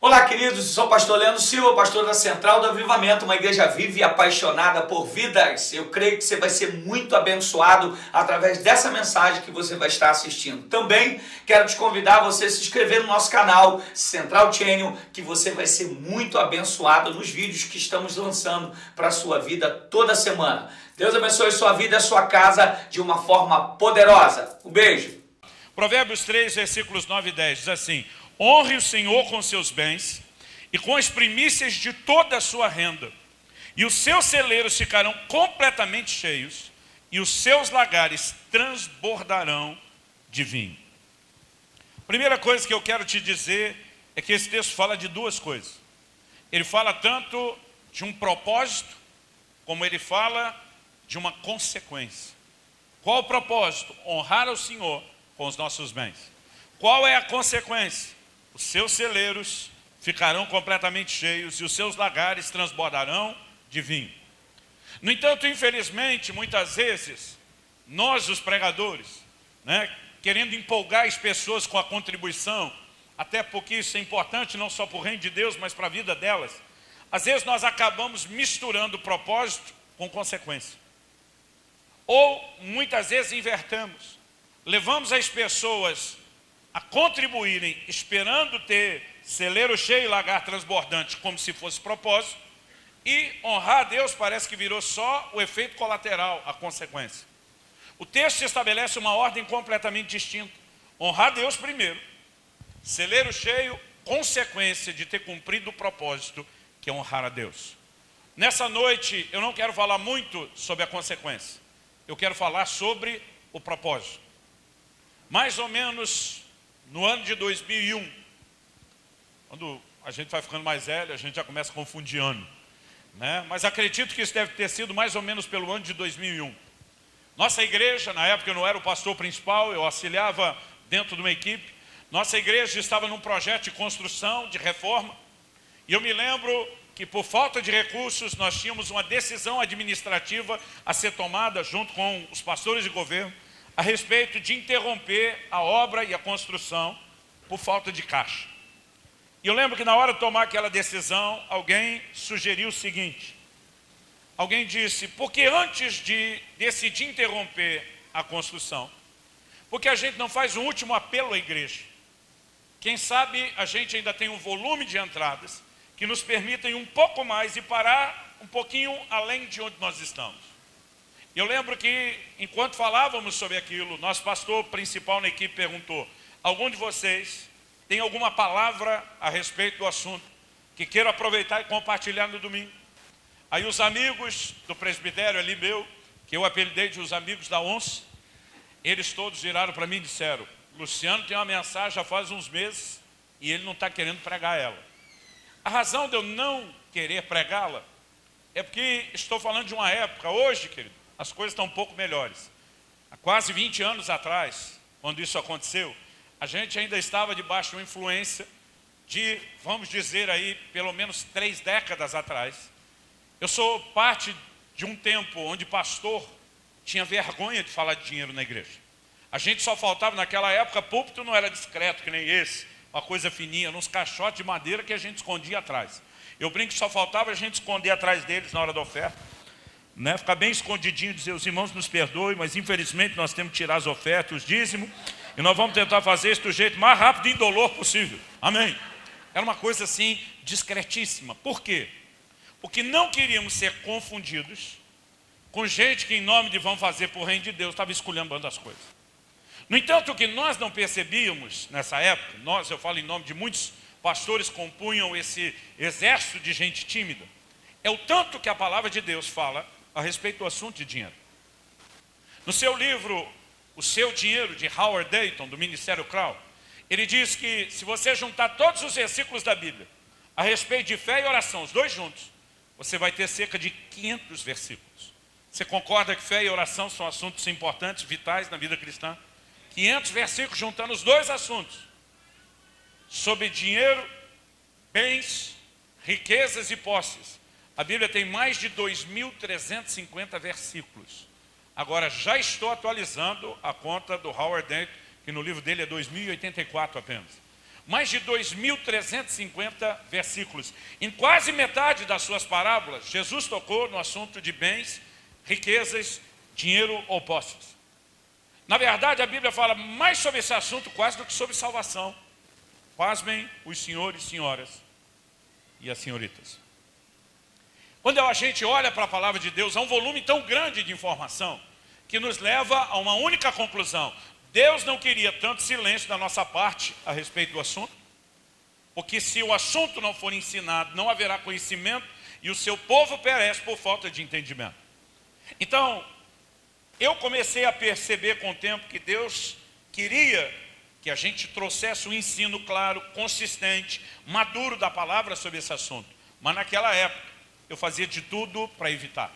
Olá, queridos, eu sou o pastor Leandro Silva, pastor da Central do Avivamento, uma igreja viva e apaixonada por vidas. Eu creio que você vai ser muito abençoado através dessa mensagem que você vai estar assistindo. Também quero te convidar a você se inscrever no nosso canal Central Channel, que você vai ser muito abençoado nos vídeos que estamos lançando para a sua vida toda semana. Deus abençoe sua vida e a sua casa de uma forma poderosa. Um beijo. Provérbios 3, versículos 9 e 10 diz assim: honre o Senhor com seus bens e com as primícias de toda a sua renda, e os seus celeiros ficarão completamente cheios, e os seus lagares transbordarão de vinho. Primeira coisa que eu quero te dizer é que esse texto fala de duas coisas. Ele fala tanto de um propósito, como ele fala de uma consequência. Qual o propósito? Honrar ao Senhor com os nossos bens. Qual é a consequência? Os seus celeiros ficarão completamente cheios e os seus lagares transbordarão de vinho. No entanto, infelizmente, muitas vezes, nós os pregadores, querendo empolgar as pessoas com a contribuição, até porque isso é importante não só para o reino de Deus, mas para a vida delas, às vezes nós acabamos misturando propósito com consequência. Ou, muitas vezes, invertemos. Levamos as pessoas a contribuírem esperando ter celeiro cheio e lagar transbordante como se fosse propósito, e honrar a Deus parece que virou só o efeito colateral, a consequência. O texto estabelece uma ordem completamente distinta. Honrar a Deus primeiro, celeiro cheio, consequência de ter cumprido o propósito, que é honrar a Deus. Nessa noite eu não quero falar muito sobre a consequência, eu quero falar sobre o propósito. Mais ou menos no ano de 2001, quando a gente vai ficando mais velho, a gente já começa a confundir ano, mas acredito que isso deve ter sido mais ou menos pelo ano de 2001. Nossa igreja, na época eu não era o pastor principal, eu auxiliava dentro de uma equipe. Nossa igreja estava num projeto de construção, de reforma, e eu me lembro que por falta de recursos nós tínhamos uma decisão administrativa a ser tomada junto com os pastores de governo a respeito de interromper a obra e a construção por falta de caixa. E eu lembro que na hora de tomar aquela decisão, alguém sugeriu o seguinte. Alguém disse: porque antes de decidir interromper a construção, porque a gente não faz um último apelo à igreja? Quem sabe a gente ainda tem um volume de entradas que nos permitem um pouco mais e parar um pouquinho além de onde nós estamos. Eu lembro que, enquanto falávamos sobre aquilo, nosso pastor principal na equipe perguntou: algum de vocês tem alguma palavra a respeito do assunto que queira aproveitar e compartilhar no domingo? Aí os amigos do presbitério ali meu, que eu apelidei de os amigos da onça, eles todos viraram para mim e disseram: Luciano tem uma mensagem já faz uns meses e ele não está querendo pregar ela. A razão de eu não querer pregá-la é porque estou falando de uma época, hoje, querido, as coisas estão um pouco melhores. Há quase 20 anos atrás, quando isso aconteceu, a gente ainda estava debaixo de uma influência de, vamos dizer aí, pelo menos 3 décadas atrás. Eu sou parte de um tempo onde pastor tinha vergonha de falar de dinheiro na igreja. A gente só faltava, naquela época, púlpito não era discreto que nem esse, uma coisa fininha, uns caixotes de madeira que a gente escondia atrás. Eu brinco que só faltava a gente esconder atrás deles na hora da oferta. Ficar bem escondidinho e dizer: os irmãos nos perdoem, mas infelizmente nós temos que tirar as ofertas, os dízimos, e nós vamos tentar fazer isso do jeito mais rápido e indolor possível. Amém? Era uma coisa assim, discretíssima. Por quê? Porque não queríamos ser confundidos com gente que, em nome de vamos fazer por reino de Deus, estava esculhambando as coisas. No entanto, o que nós não percebíamos nessa época, eu falo em nome de muitos pastores que compunham esse exército de gente tímida, é o tanto que a palavra de Deus fala a respeito do assunto de dinheiro. No seu livro, O Seu Dinheiro, de Howard Dayton, do Ministério Crown, ele diz que se você juntar todos os versículos da Bíblia a respeito de fé e oração, os dois juntos, você vai ter cerca de 500 versículos. Você concorda que fé e oração são assuntos importantes, vitais na vida cristã? 500 versículos juntando os dois assuntos, sobre dinheiro, bens, riquezas e posses. A Bíblia tem mais de 2.350 versículos. Agora, já estou atualizando a conta do Howard Dayton, que no livro dele é 2084 apenas. mais de 2.350 versículos. Em quase metade das suas parábolas, Jesus tocou no assunto de bens, riquezas, dinheiro ou posses. Na verdade, a Bíblia fala mais sobre esse assunto quase do que sobre salvação. Pasmem os senhores e senhoras e as senhoritas. Quando a gente olha para a palavra de Deus, há um volume tão grande de informação que nos leva a uma única conclusão. Deus não queria tanto silêncio da nossa parte a respeito do assunto, porque se o assunto não for ensinado, não haverá conhecimento e o seu povo perece por falta de entendimento. Então, eu comecei a perceber com o tempo que Deus queria que a gente trouxesse um ensino claro, consistente, maduro da palavra sobre esse assunto. Mas naquela época, eu fazia de tudo para evitar.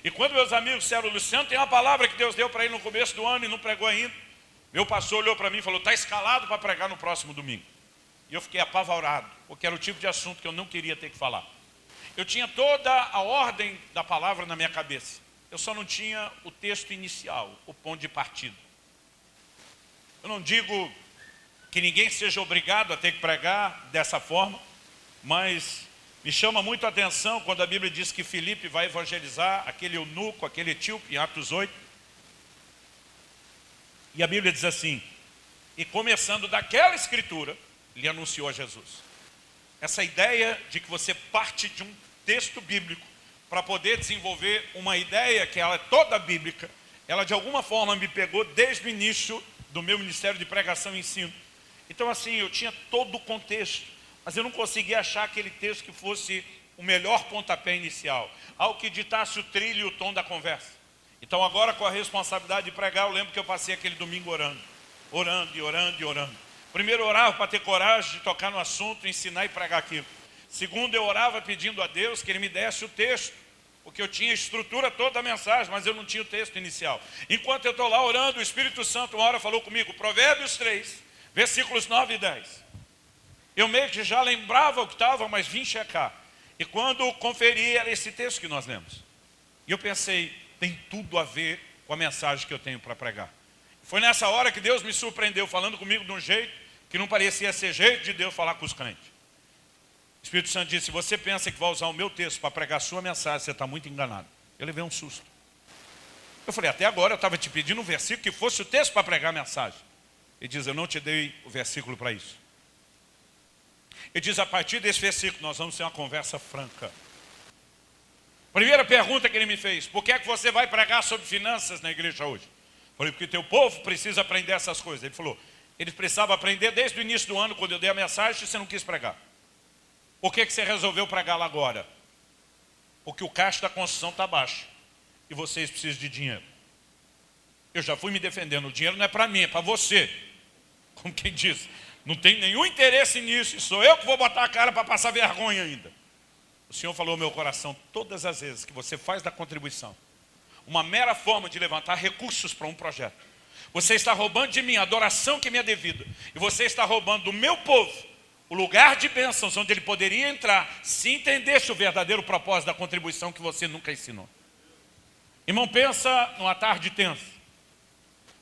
E quando meus amigos disseram, Luciano, tem uma palavra que Deus deu para ele no começo do ano e não pregou ainda. Meu pastor olhou para mim e falou, está escalado para pregar no próximo domingo. E eu fiquei apavorado, porque era o tipo de assunto que eu não queria ter que falar. Eu tinha toda a ordem da palavra na minha cabeça. Eu só não tinha o texto inicial, o ponto de partida. Eu não digo que ninguém seja obrigado a ter que pregar dessa forma, mas me chama muito a atenção quando a Bíblia diz que Filipe vai evangelizar aquele eunuco, aquele etíope, em Atos 8. E a Bíblia diz assim, e começando daquela escritura, lhe anunciou a Jesus. Essa ideia de que você parte de um texto bíblico para poder desenvolver uma ideia que ela é toda bíblica, ela de alguma forma me pegou desde o início do meu ministério de pregação e ensino. Então assim, eu tinha todo o contexto, mas eu não conseguia achar aquele texto que fosse o melhor pontapé inicial, algo que ditasse o trilho e o tom da conversa. Então agora com a responsabilidade de pregar, eu lembro que eu passei aquele domingo orando. Primeiro eu orava para ter coragem de tocar no assunto, ensinar e pregar aquilo. Segundo, eu orava pedindo a Deus que Ele me desse o texto, porque eu tinha a estrutura toda da mensagem, mas eu não tinha o texto inicial. Enquanto eu estou lá orando, o Espírito Santo uma hora falou comigo, Provérbios 3, versículos 9 e 10. Eu meio que já lembrava o que estava, mas vim checar. E quando conferi, era esse texto que nós lemos. E eu pensei, tem tudo a ver com a mensagem que eu tenho para pregar. Foi nessa hora que Deus me surpreendeu, falando comigo de um jeito que não parecia ser jeito de Deus falar com os crentes. O Espírito Santo disse, se você pensa que vai usar o meu texto para pregar a sua mensagem, você está muito enganado. Eu levei um susto. Eu falei, até agora eu estava te pedindo um versículo que fosse o texto para pregar a mensagem. Ele diz, eu não te dei o versículo para isso. Ele diz, a partir desse versículo nós vamos ter uma conversa franca. Primeira pergunta que ele me fez, por que é que você vai pregar sobre finanças na igreja hoje? Eu falei, porque teu povo precisa aprender essas coisas. Ele falou, eles precisavam aprender desde o início do ano, quando eu dei a mensagem, e você não quis pregar. Por que você resolveu pregar lá agora? Porque o caixa da construção está baixo, e vocês precisam de dinheiro. Eu já fui me defendendo, o dinheiro não é para mim, é para você. Como quem diz, não tem nenhum interesse nisso, e sou eu que vou botar a cara para passar vergonha ainda. O Senhor falou ao meu coração, todas as vezes que você faz da contribuição uma mera forma de levantar recursos para um projeto, você está roubando de mim a adoração que me é devida, e você está roubando do meu povo o lugar de bênçãos onde ele poderia entrar, se entendesse o verdadeiro propósito da contribuição que você nunca ensinou. Irmão, pensa numa tarde tensa.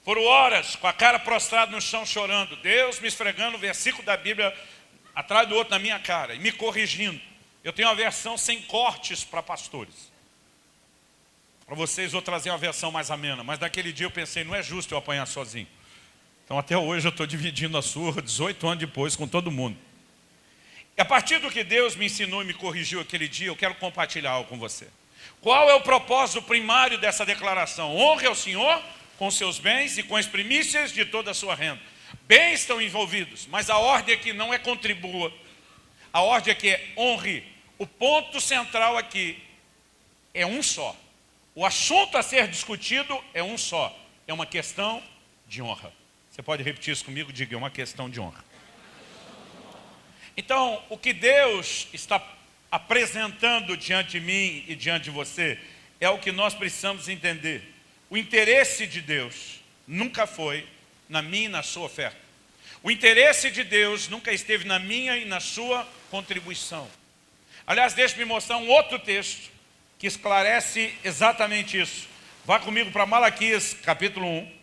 Foram horas com a cara prostrada no chão chorando, Deus me esfregando o versículo da Bíblia atrás do outro na minha cara e me corrigindo. Eu tenho uma versão sem cortes para pastores. Para vocês vou trazer uma versão mais amena, mas naquele dia eu pensei, não é justo eu apanhar sozinho. Então até hoje eu estou dividindo a surra 18 anos depois com todo mundo. E a partir do que Deus me ensinou e me corrigiu aquele dia, eu quero compartilhar algo com você. Qual é o propósito primário dessa declaração? Honre ao Senhor com seus bens e com as primícias de toda a sua renda. Bens estão envolvidos, mas a ordem aqui não é contribua. A ordem aqui é honre. O ponto central aqui é um só. O assunto a ser discutido é um só. É uma questão de honra. Você pode repetir isso comigo? Diga, é uma questão de honra. Então, o que Deus está apresentando diante de mim e diante de você é o que nós precisamos entender. O interesse de Deus nunca foi na minha e na sua oferta. O interesse de Deus nunca esteve na minha e na sua contribuição. Aliás, deixe-me mostrar um outro texto que esclarece exatamente isso. Vá comigo para Malaquias, capítulo 1.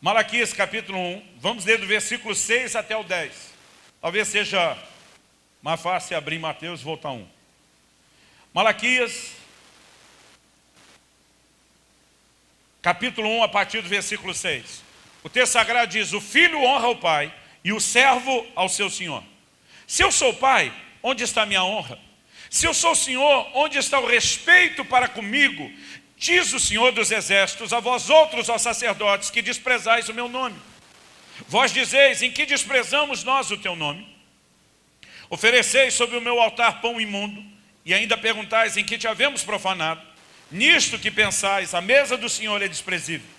Malaquias capítulo 1, vamos ler do versículo 6 até o 10. Talvez seja mais fácil abrir Mateus e voltar 1. Malaquias, capítulo 1, a partir do versículo 6. O texto sagrado diz: o filho honra o pai e o servo ao seu senhor. Se eu sou pai, onde está a minha honra? Se eu sou senhor, onde está o respeito para comigo? Diz o Senhor dos Exércitos a vós outros, ó sacerdotes, que desprezais o meu nome. Vós dizeis: em que desprezamos nós o teu nome? Ofereceis sobre o meu altar pão imundo, e ainda perguntais: em que te havemos profanado? Nisto que pensais, a mesa do Senhor é desprezível.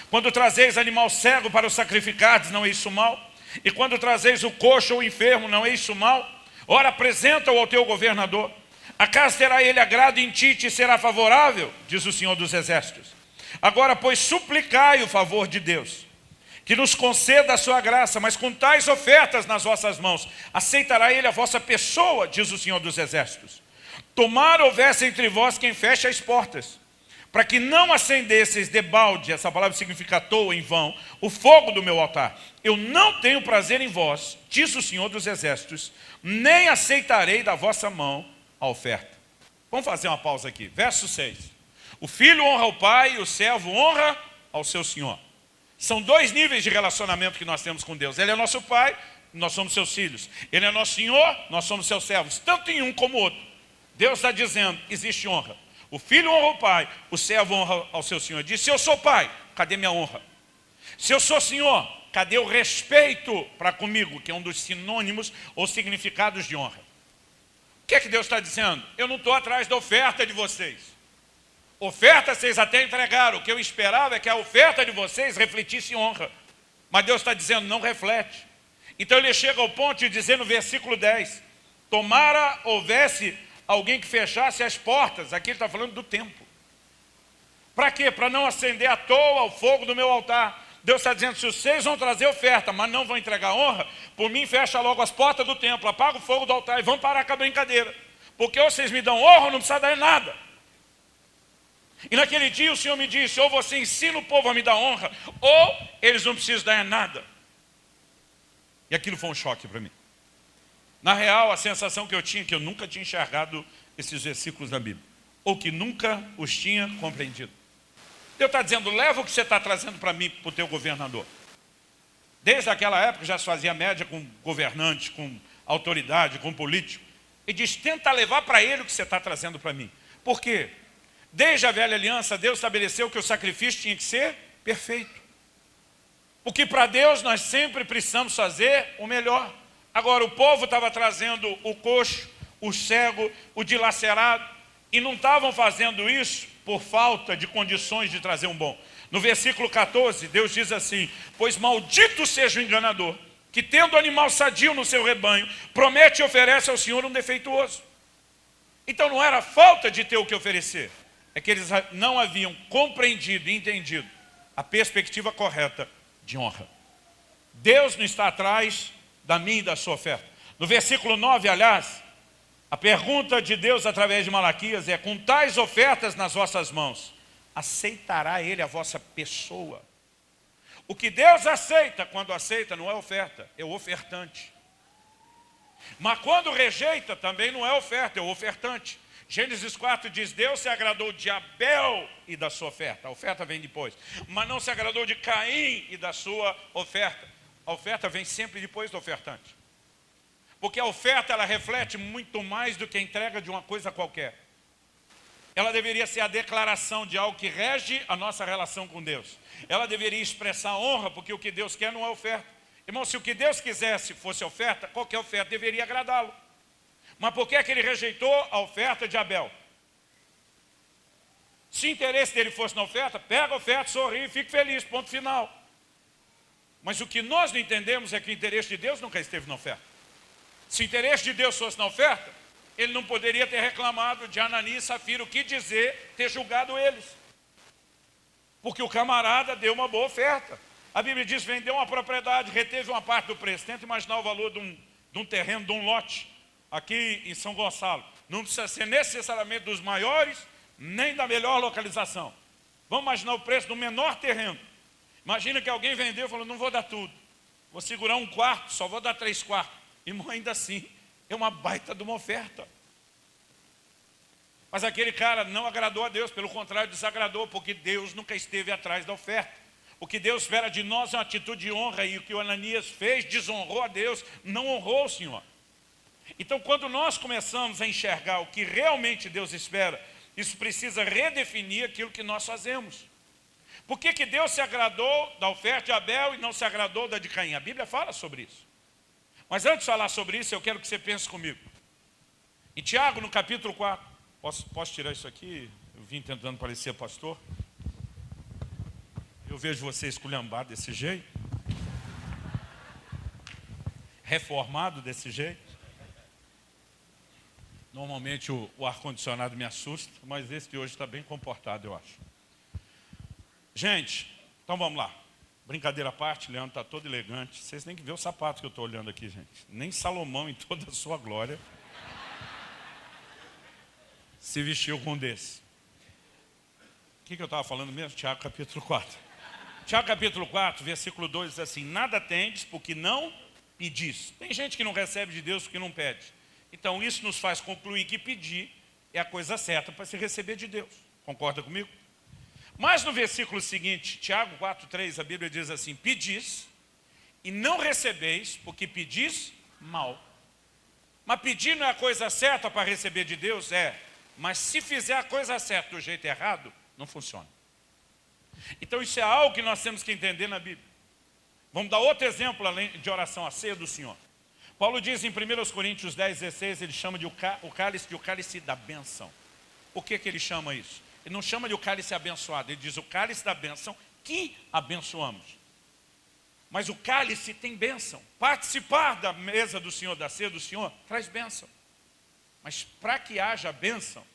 Quando trazeis animal cego para o sacrificardes, não é isso mal? E quando trazeis o coxo ou o enfermo, não é isso mal? Ora, apresenta-o ao teu governador. Acaso terá ele agrado em ti e te será favorável? Diz o Senhor dos Exércitos. Agora, pois, suplicai o favor de Deus, que nos conceda a sua graça, mas com tais ofertas nas vossas mãos, aceitará ele a vossa pessoa, diz o Senhor dos Exércitos. Tomara houvesse entre vós quem feche as portas, para que não acendesseis debalde, essa palavra significa à toa, em vão, o fogo do meu altar. Eu não tenho prazer em vós, diz o Senhor dos Exércitos, nem aceitarei da vossa mão a oferta. Vamos fazer uma pausa aqui. Verso 6. O filho honra o pai e o servo honra ao seu senhor. São dois níveis de relacionamento que nós temos com Deus. Ele é nosso pai, nós somos seus filhos. Ele é nosso senhor, nós somos seus servos. Tanto em um como outro. Deus está dizendo, existe honra. O filho honra o pai, o servo honra ao seu senhor. Diz: se eu sou pai, cadê minha honra? Se eu sou senhor, cadê o respeito para comigo? Que é um dos sinônimos ou significados de honra. O que é que Deus está dizendo? Eu não estou atrás da oferta de vocês. Oferta vocês até entregaram. O que eu esperava é que a oferta de vocês refletisse honra. Mas Deus está dizendo, não reflete. Então ele chega ao ponto de dizer no versículo 10, tomara houvesse alguém que fechasse as portas. Aqui ele está falando do templo. Para quê? Para não acender à toa o fogo do meu altar. Deus está dizendo, se vocês vão trazer oferta, mas não vão entregar honra, por mim fecha logo as portas do templo, apaga o fogo do altar e vão parar com a brincadeira. Porque ou vocês me dão honra ou não precisa dar nada. E naquele dia o Senhor me disse, ou você ensina o povo a me dar honra, ou eles não precisam dar nada. E aquilo foi um choque para mim. Na real, a sensação que eu tinha, que eu nunca tinha enxergado esses versículos da Bíblia, ou que nunca os tinha compreendido. Deus está dizendo, leva o que você está trazendo para mim, para o teu governador. Desde aquela época já se fazia média com governante, com autoridade, com político. E diz, tenta levar para ele o que você está trazendo para mim. Por quê? Desde a velha aliança, Deus estabeleceu que o sacrifício tinha que ser perfeito. Porque para Deus nós sempre precisamos fazer o melhor. Agora o povo estava trazendo o coxo, o cego, o dilacerado, e não estavam fazendo isso por falta de condições de trazer um bom. No versículo 14, Deus diz assim, pois maldito seja o enganador, que tendo animal sadio no seu rebanho, promete e oferece ao Senhor um defeituoso. Então não era falta de ter o que oferecer, é que eles não haviam compreendido e entendido a perspectiva correta de honra. Deus não está atrás da minha e da sua oferta. No versículo 9, aliás, a pergunta de Deus através de Malaquias é, com tais ofertas nas vossas mãos, aceitará ele a vossa pessoa? O que Deus aceita, quando aceita, não é oferta, é o ofertante. Mas quando rejeita, também não é oferta, é o ofertante. Gênesis 4 diz, Deus se agradou de Abel e da sua oferta. A oferta vem depois. Mas não se agradou de Caim e da sua oferta. A oferta vem sempre depois do ofertante. Porque a oferta, ela reflete muito mais do que a entrega de uma coisa qualquer. Ela deveria ser a declaração de algo que rege a nossa relação com Deus. Ela deveria expressar honra, porque o que Deus quer não é oferta. Irmão, se o que Deus quisesse fosse oferta, qualquer oferta deveria agradá-lo. Mas por que é que ele rejeitou a oferta de Abel? Se o interesse dele fosse na oferta, pega a oferta, sorri e fique feliz, ponto final. Mas o que nós não entendemos é que o interesse de Deus nunca esteve na oferta. Se o interesse de Deus fosse na oferta, ele não poderia ter reclamado de Ananias e Safira o que dizer, ter julgado eles. Porque o camarada deu uma boa oferta. A Bíblia diz, vendeu uma propriedade, reteve uma parte do preço. Tenta imaginar o valor de um terreno, de um lote, aqui em São Gonçalo. Não precisa ser necessariamente dos maiores, nem da melhor localização. Vamos imaginar o preço do menor terreno. Imagina que alguém vendeu e falou, não vou dar tudo. Vou segurar 1/4, só vou dar 3/4. Irmão, ainda assim, é uma baita de uma oferta. Mas aquele cara não agradou a Deus, pelo contrário, desagradou, porque Deus nunca esteve atrás da oferta. O que Deus espera de nós é uma atitude de honra, e o que o Ananias fez desonrou a Deus, não honrou o Senhor. Então, quando nós começamos a enxergar o que realmente Deus espera, isso precisa redefinir aquilo que nós fazemos. Por que Deus se agradou da oferta de Abel e não se agradou da de Caim? A Bíblia fala sobre isso. Mas antes de falar sobre isso, eu quero que você pense comigo. Em Tiago, no capítulo 4, posso tirar isso aqui? Eu vim tentando parecer pastor. Eu vejo você esculhambado desse jeito. Reformado desse jeito. Normalmente o ar-condicionado me assusta, mas esse de hoje está bem comportado, eu acho. Gente, então vamos lá. Brincadeira à parte, Leandro está todo elegante. Vocês têm que ver o sapato que eu estou olhando aqui, gente. Nem Salomão, em toda a sua glória, se vestiu com um desse. O que eu estava falando mesmo? Tiago capítulo 4. Tiago capítulo 4, versículo 2 diz assim, nada tendes porque não pedis. Tem gente que não recebe de Deus porque não pede. Então isso nos faz concluir que pedir é a coisa certa para se receber de Deus. Concorda comigo? Mas no versículo seguinte, Tiago 4,3, a Bíblia diz assim, pedis e não recebeis porque pedis mal. Mas pedir não é a coisa certa para receber de Deus? É. Mas se fizer a coisa certa do jeito errado, não funciona. Então isso é algo que nós temos que entender na Bíblia. Vamos dar outro exemplo além de oração, a ceia do Senhor. Paulo diz em 1 Coríntios 10,16, ele chama de o cálice da bênção. Por que ele chama isso? Ele não chama de o cálice abençoado, ele diz o cálice da bênção que abençoamos. Mas o cálice tem bênção. Participar da mesa do Senhor, da ceia do Senhor, traz bênção. Mas para que haja bênção,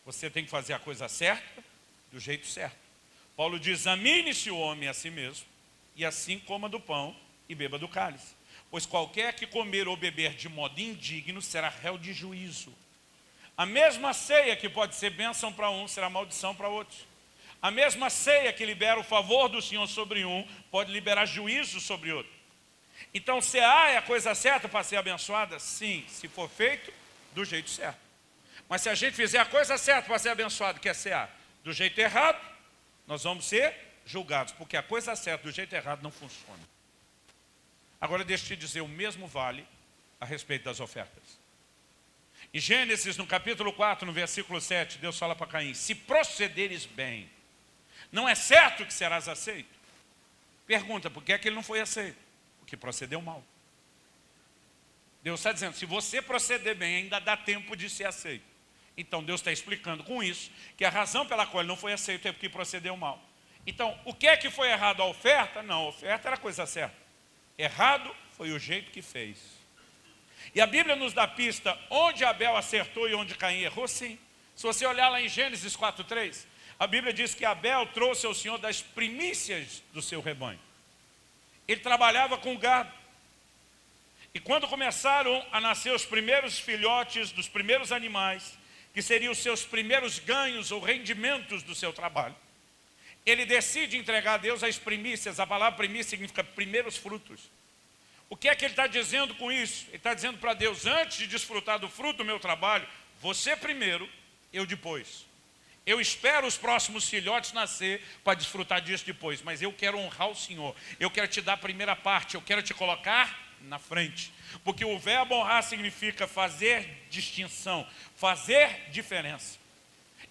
você tem que fazer a coisa certa, do jeito certo. Paulo diz, examine-se o homem a si mesmo, e assim coma do pão e beba do cálice. Pois qualquer que comer ou beber de modo indigno será réu de juízo. A mesma ceia que pode ser bênção para um, será maldição para outros. A mesma ceia que libera o favor do Senhor sobre um, pode liberar juízo sobre outro. Então, cear é a coisa certa para ser abençoada? Sim, se for feito do jeito certo. Mas se a gente fizer a coisa certa para ser abençoado, que é cear, do jeito errado, nós vamos ser julgados, porque a coisa certa do jeito errado não funciona. Agora deixa eu te dizer, o mesmo vale a respeito das ofertas. Em Gênesis, no capítulo 4, no versículo 7, Deus fala para Caim, se procederes bem, não é certo que serás aceito? Pergunta, por que é que ele não foi aceito? Porque procedeu mal. Deus está dizendo, se você proceder bem, ainda dá tempo de ser aceito. Então Deus está explicando com isso, que a razão pela qual ele não foi aceito é porque procedeu mal. Então, o que é que foi errado? A oferta? Não, a oferta era a coisa certa. Errado foi o jeito que fez. E a Bíblia nos dá pista onde Abel acertou e onde Caim errou, sim. Se você olhar lá em Gênesis 4,3, a Bíblia diz que Abel trouxe ao Senhor das primícias do seu rebanho. Ele trabalhava com gado. E quando começaram a nascer os primeiros filhotes dos primeiros animais, que seriam os seus primeiros ganhos ou rendimentos do seu trabalho, ele decide entregar a Deus as primícias. A palavra primícia significa primeiros frutos. O que é que ele está dizendo com isso? Ele está dizendo para Deus, antes de desfrutar do fruto do meu trabalho, você primeiro, eu depois. Eu espero os próximos filhotes nascer para desfrutar disso depois, mas eu quero honrar o Senhor. Eu quero te dar a primeira parte, eu quero te colocar na frente. Porque o verbo honrar significa fazer distinção, fazer diferença.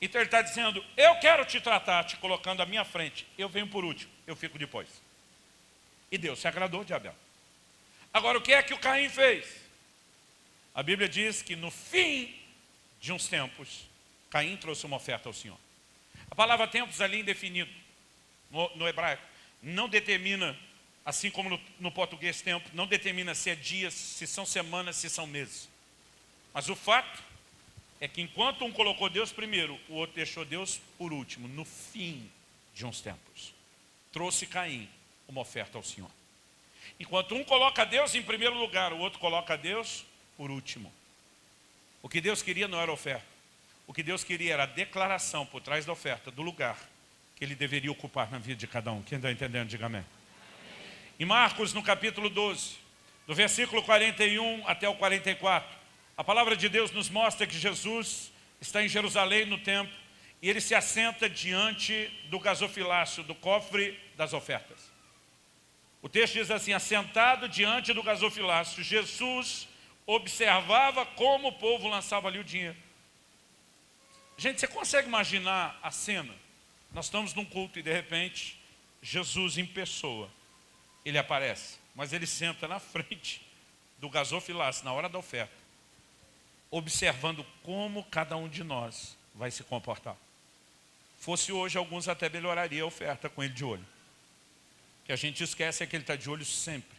Então ele está dizendo, eu quero te tratar, te colocando à minha frente. Eu venho por último, eu fico depois. E Deus se agradou de Abel. Agora, o que é que o Caim fez? A Bíblia diz que no fim de uns tempos, Caim trouxe uma oferta ao Senhor. A palavra tempos ali indefinido, no hebraico, não determina, assim como no português tempo, não determina se é dias, se são semanas, se são meses. Mas o fato é que enquanto um colocou Deus primeiro, o outro deixou Deus por último, no fim de uns tempos. Trouxe Caim uma oferta ao Senhor. Enquanto um coloca Deus em primeiro lugar, o outro coloca Deus por último. O que Deus queria não era oferta. O que Deus queria era a declaração por trás da oferta, do lugar que ele deveria ocupar na vida de cada um. Quem está entendendo, diga amém. Em Marcos, no capítulo 12, do versículo 41 até o 44, a palavra de Deus nos mostra que Jesus está em Jerusalém, no templo, e ele se assenta diante do gasofilácio, do cofre das ofertas. O texto diz assim: assentado diante do gasofilácio, Jesus observava como o povo lançava ali o dinheiro. Gente, você consegue imaginar a cena? Nós estamos num culto e de repente, Jesus em pessoa, ele aparece, mas ele senta na frente do gasofilácio, na hora da oferta, observando como cada um de nós vai se comportar. Fosse hoje, alguns até melhorariam a oferta com ele de olho. O que a gente esquece é que ele está de olho sempre,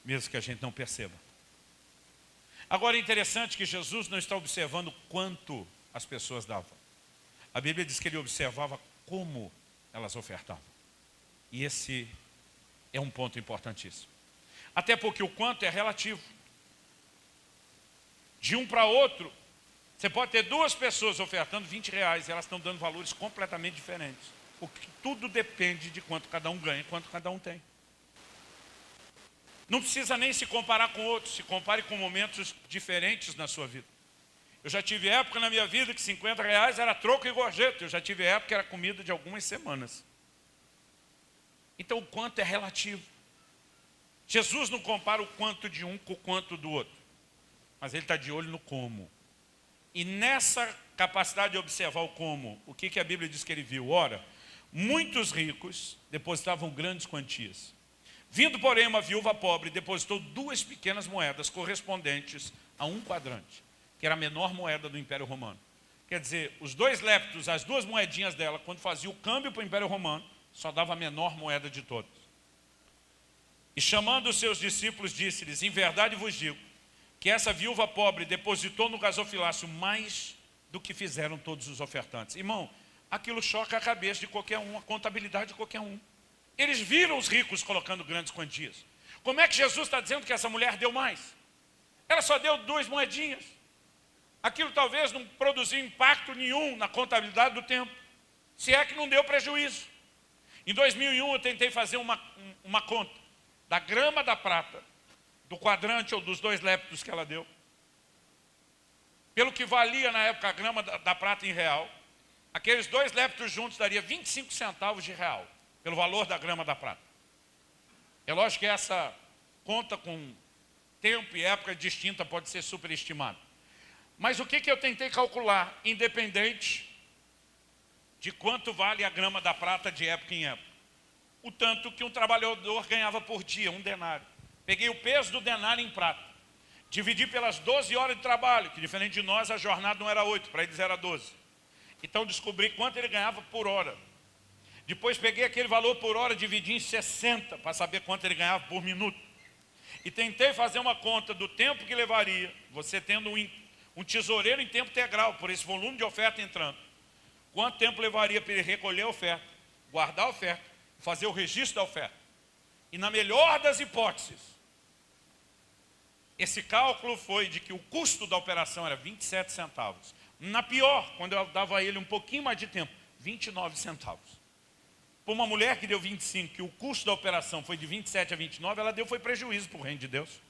mesmo que a gente não perceba. Agora é interessante que Jesus não está observando quanto as pessoas davam. A Bíblia diz que ele observava como elas ofertavam. E esse é um ponto importantíssimo. Até porque o quanto é relativo. De um para outro, você pode ter duas pessoas ofertando R$20 e elas estão dando valores completamente diferentes. Porque tudo depende de quanto cada um ganha e quanto cada um tem. Não precisa nem se comparar com outros, se compare com momentos diferentes na sua vida. Eu já tive época na minha vida que R$50 era troco e gorjeta. Eu já tive época que era comida de algumas semanas. Então o quanto é relativo. Jesus não compara o quanto de um com o quanto do outro. Mas ele está de olho no como. E nessa capacidade de observar o como, o que a Bíblia diz que ele viu? Ora, muitos ricos depositavam grandes quantias. Vindo, porém, uma viúva pobre, depositou 2 pequenas moedas correspondentes a 1 quadrante, que era a menor moeda do Império Romano. Quer dizer, os 2 leptos, as 2 moedinhas dela, quando fazia o câmbio para o Império Romano, só dava a menor moeda de todos. E chamando os seus discípulos, disse-lhes: em verdade vos digo, que essa viúva pobre depositou no gasofilácio mais do que fizeram todos os ofertantes. Irmão, aquilo choca a cabeça de qualquer um, a contabilidade de qualquer um. Eles viram os ricos colocando grandes quantias. Como é que Jesus está dizendo que essa mulher deu mais? Ela só deu 2 moedinhas. Aquilo talvez não produziu impacto nenhum na contabilidade do templo, se é que não deu prejuízo. Em 2001 eu tentei fazer uma conta da grama da prata, do quadrante ou dos 2 leptos que ela deu. Pelo que valia na época a grama da prata em real, aqueles 2 leptos juntos daria 25 centavos de real, pelo valor da grama da prata. É lógico que essa conta com tempo e época distinta pode ser superestimada. Mas o que eu tentei calcular, independente de quanto vale a grama da prata de época em época? O tanto que um trabalhador ganhava por dia, 1 denário. Peguei o peso do denário em prata, dividi pelas 12 horas de trabalho, que diferente de nós a jornada não era 8, para eles era 12. Então descobri quanto ele ganhava por hora. Depois peguei aquele valor por hora, dividi em 60, para saber quanto ele ganhava por minuto. E tentei fazer uma conta do tempo que levaria, você tendo um tesoureiro em tempo integral, por esse volume de oferta entrando. Quanto tempo levaria para ele recolher a oferta, guardar a oferta, fazer o registro da oferta. E na melhor das hipóteses, esse cálculo foi de que o custo da operação era 27 centavos. Na pior, quando eu dava a ele um pouquinho mais de tempo, 29 centavos. Para uma mulher que deu 25, que o custo da operação foi de 27 a 29, ela deu foi prejuízo para o reino de Deus.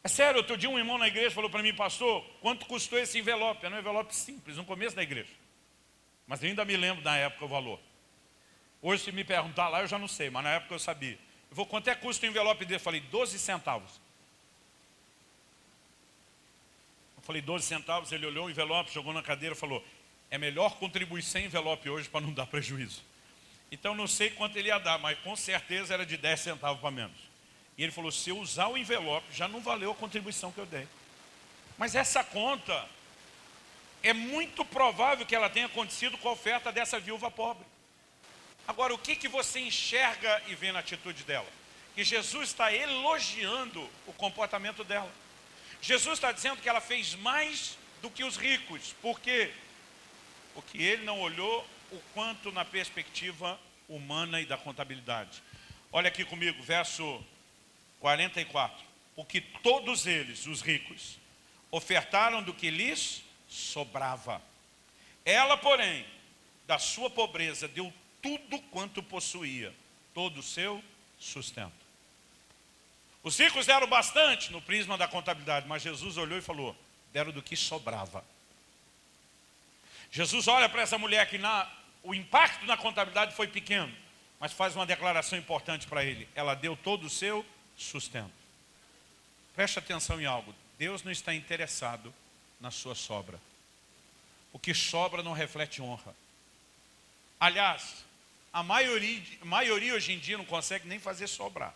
É sério, outro dia um irmão na igreja falou para mim: pastor, quanto custou esse envelope? Era um envelope simples, no começo da igreja. Mas eu ainda me lembro na época o valor. Hoje, se me perguntar lá, eu já não sei, mas na época eu sabia. Eu vou, quanto é que custa o envelope dele? Eu falei, 12 centavos. Eu falei, 12 centavos, ele olhou o envelope, jogou na cadeira e falou: é melhor contribuir sem envelope hoje para não dar prejuízo. Então não sei quanto ele ia dar, mas com certeza era de 10 centavos para menos. E ele falou: se eu usar o envelope, já não valeu a contribuição que eu dei. Mas essa conta, é muito provável que ela tenha acontecido com a oferta dessa viúva pobre. Agora, o que você enxerga e vê na atitude dela? Que Jesus está elogiando o comportamento dela. Jesus está dizendo que ela fez mais do que os ricos. Por quê? Porque ele não olhou o quanto na perspectiva humana e da contabilidade. Olha aqui comigo, verso 44. Porque todos eles, os ricos, ofertaram do que lhes sobrava. Ela, porém, da sua pobreza, deu tudo quanto possuía, todo o seu sustento. Os ricos deram bastante no prisma da contabilidade, mas Jesus olhou e falou, deram do que sobrava. Jesus olha para essa mulher que o impacto na contabilidade foi pequeno, mas faz uma declaração importante para ele. Ela deu todo o seu sustento. Preste atenção em algo. Deus não está interessado na sua sobra. O que sobra não reflete honra. Aliás, a maioria hoje em dia não consegue nem fazer sobrar.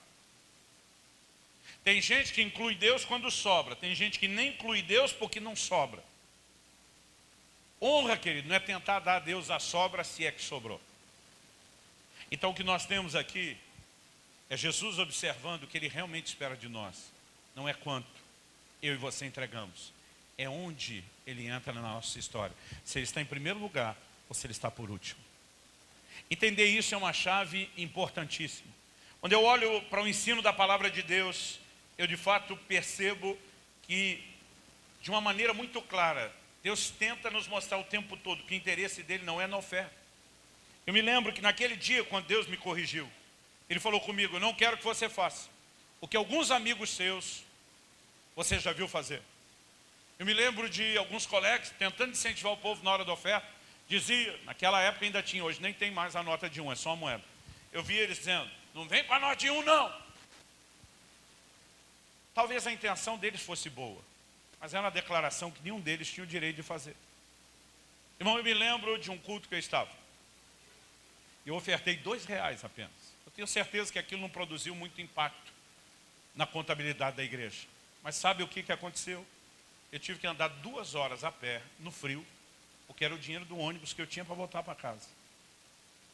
Tem gente que inclui Deus quando sobra. Tem gente que nem inclui Deus porque não sobra. Honra, querido, não é tentar dar a Deus a sobra se é que sobrou. Então o que nós temos aqui é Jesus observando o que Ele realmente espera de nós. Não é quanto eu e você entregamos. É onde Ele entra na nossa história. Se Ele está em primeiro lugar ou se Ele está por último. Entender isso é uma chave importantíssima. Quando eu olho para o ensino da palavra de Deus, eu de fato percebo que, de uma maneira muito clara, Deus tenta nos mostrar o tempo todo que o interesse dele não é na oferta. Eu me lembro que naquele dia, quando Deus me corrigiu, Ele falou comigo, eu não quero que você faça o que alguns amigos seus, você já viu fazer. Eu me lembro de alguns colegas tentando incentivar o povo na hora da oferta, dizia, naquela época ainda tinha, hoje nem tem mais a nota de 1, é só a moeda. Eu via eles dizendo, não vem com a nota de 1 não. Talvez a intenção deles fosse boa, mas era uma declaração que nenhum deles tinha o direito de fazer. Irmão, eu me lembro de um culto que eu estava. Eu ofertei R$2 apenas. Eu tenho certeza que aquilo não produziu muito impacto na contabilidade da igreja. Mas sabe o que aconteceu? Eu tive que andar 2 horas a pé, no frio, porque era o dinheiro do ônibus que eu tinha para voltar para casa.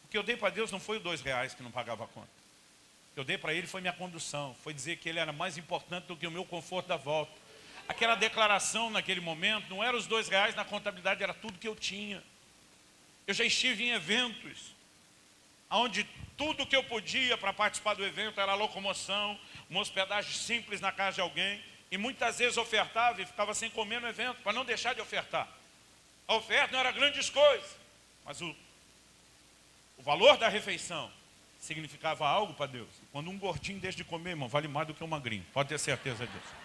O que eu dei para Deus não foi os R$2 que não pagava a conta. O que eu dei para Ele foi minha condução, foi dizer que Ele era mais importante do que o meu conforto da volta. Aquela declaração naquele momento, não eram os R$2 na contabilidade, era tudo que eu tinha. Eu já estive em eventos, onde tudo que eu podia para participar do evento era locomoção, uma hospedagem simples na casa de alguém, e muitas vezes ofertava e ficava sem comer no evento, para não deixar de ofertar. A oferta não era grandes coisas, mas o valor da refeição significava algo para Deus. Quando um gordinho deixa de comer, irmão, vale mais do que um magrinho, pode ter certeza disso.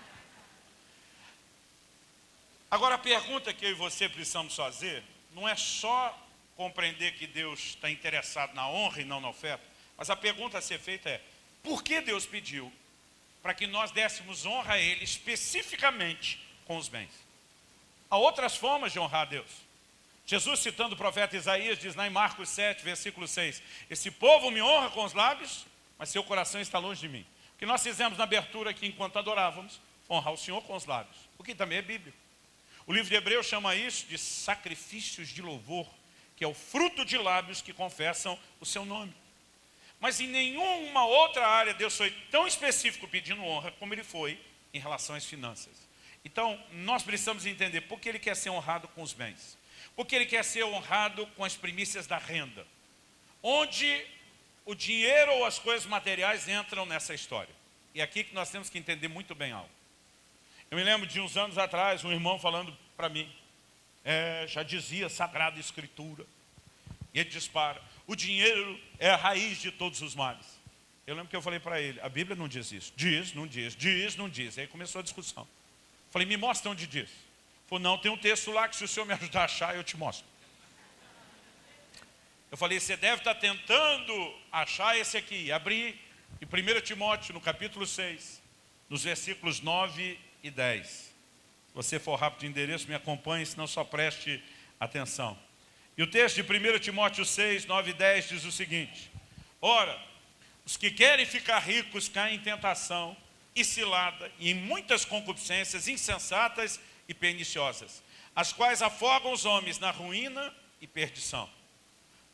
Agora a pergunta que eu e você precisamos fazer, não é só compreender que Deus está interessado na honra e não na oferta, mas a pergunta a ser feita é, por que Deus pediu para que nós dessemos honra a Ele especificamente com os bens? Há outras formas de honrar a Deus. Jesus, citando o profeta Isaías, diz lá em Marcos 7, versículo 6, esse povo me honra com os lábios, mas seu coração está longe de mim. O que nós fizemos na abertura aqui enquanto adorávamos, honrar o Senhor com os lábios, o que também é bíblico. O livro de Hebreus chama isso de sacrifícios de louvor, que é o fruto de lábios que confessam o seu nome. Mas em nenhuma outra área Deus foi tão específico pedindo honra como Ele foi em relação às finanças. Então, nós precisamos entender por que Ele quer ser honrado com os bens. Por que Ele quer ser honrado com as primícias da renda. Onde o dinheiro ou as coisas materiais entram nessa história. E é aqui que nós temos que entender muito bem algo. Eu me lembro de uns anos atrás, um irmão falando para mim, já dizia Sagrada Escritura, e ele dispara, o dinheiro é a raiz de todos os males. Eu lembro que eu falei para ele, a Bíblia não diz isso, diz, não diz, diz, não diz. Aí começou a discussão. Falei, me mostra onde diz. Falei, não, tem um texto lá que se o senhor me ajudar a achar, eu te mostro. Eu falei, você deve estar tentando achar esse aqui. Abri em 1 Timóteo, no capítulo 6, nos versículos 9 e 10. Se você for rápido de endereço, me acompanhe, senão só preste atenção. E o texto de 1 Timóteo 6, 9 e 10 diz o seguinte, ora, os que querem ficar ricos caem em tentação e cilada, e em muitas concupiscências insensatas e perniciosas, as quais afogam os homens na ruína e perdição.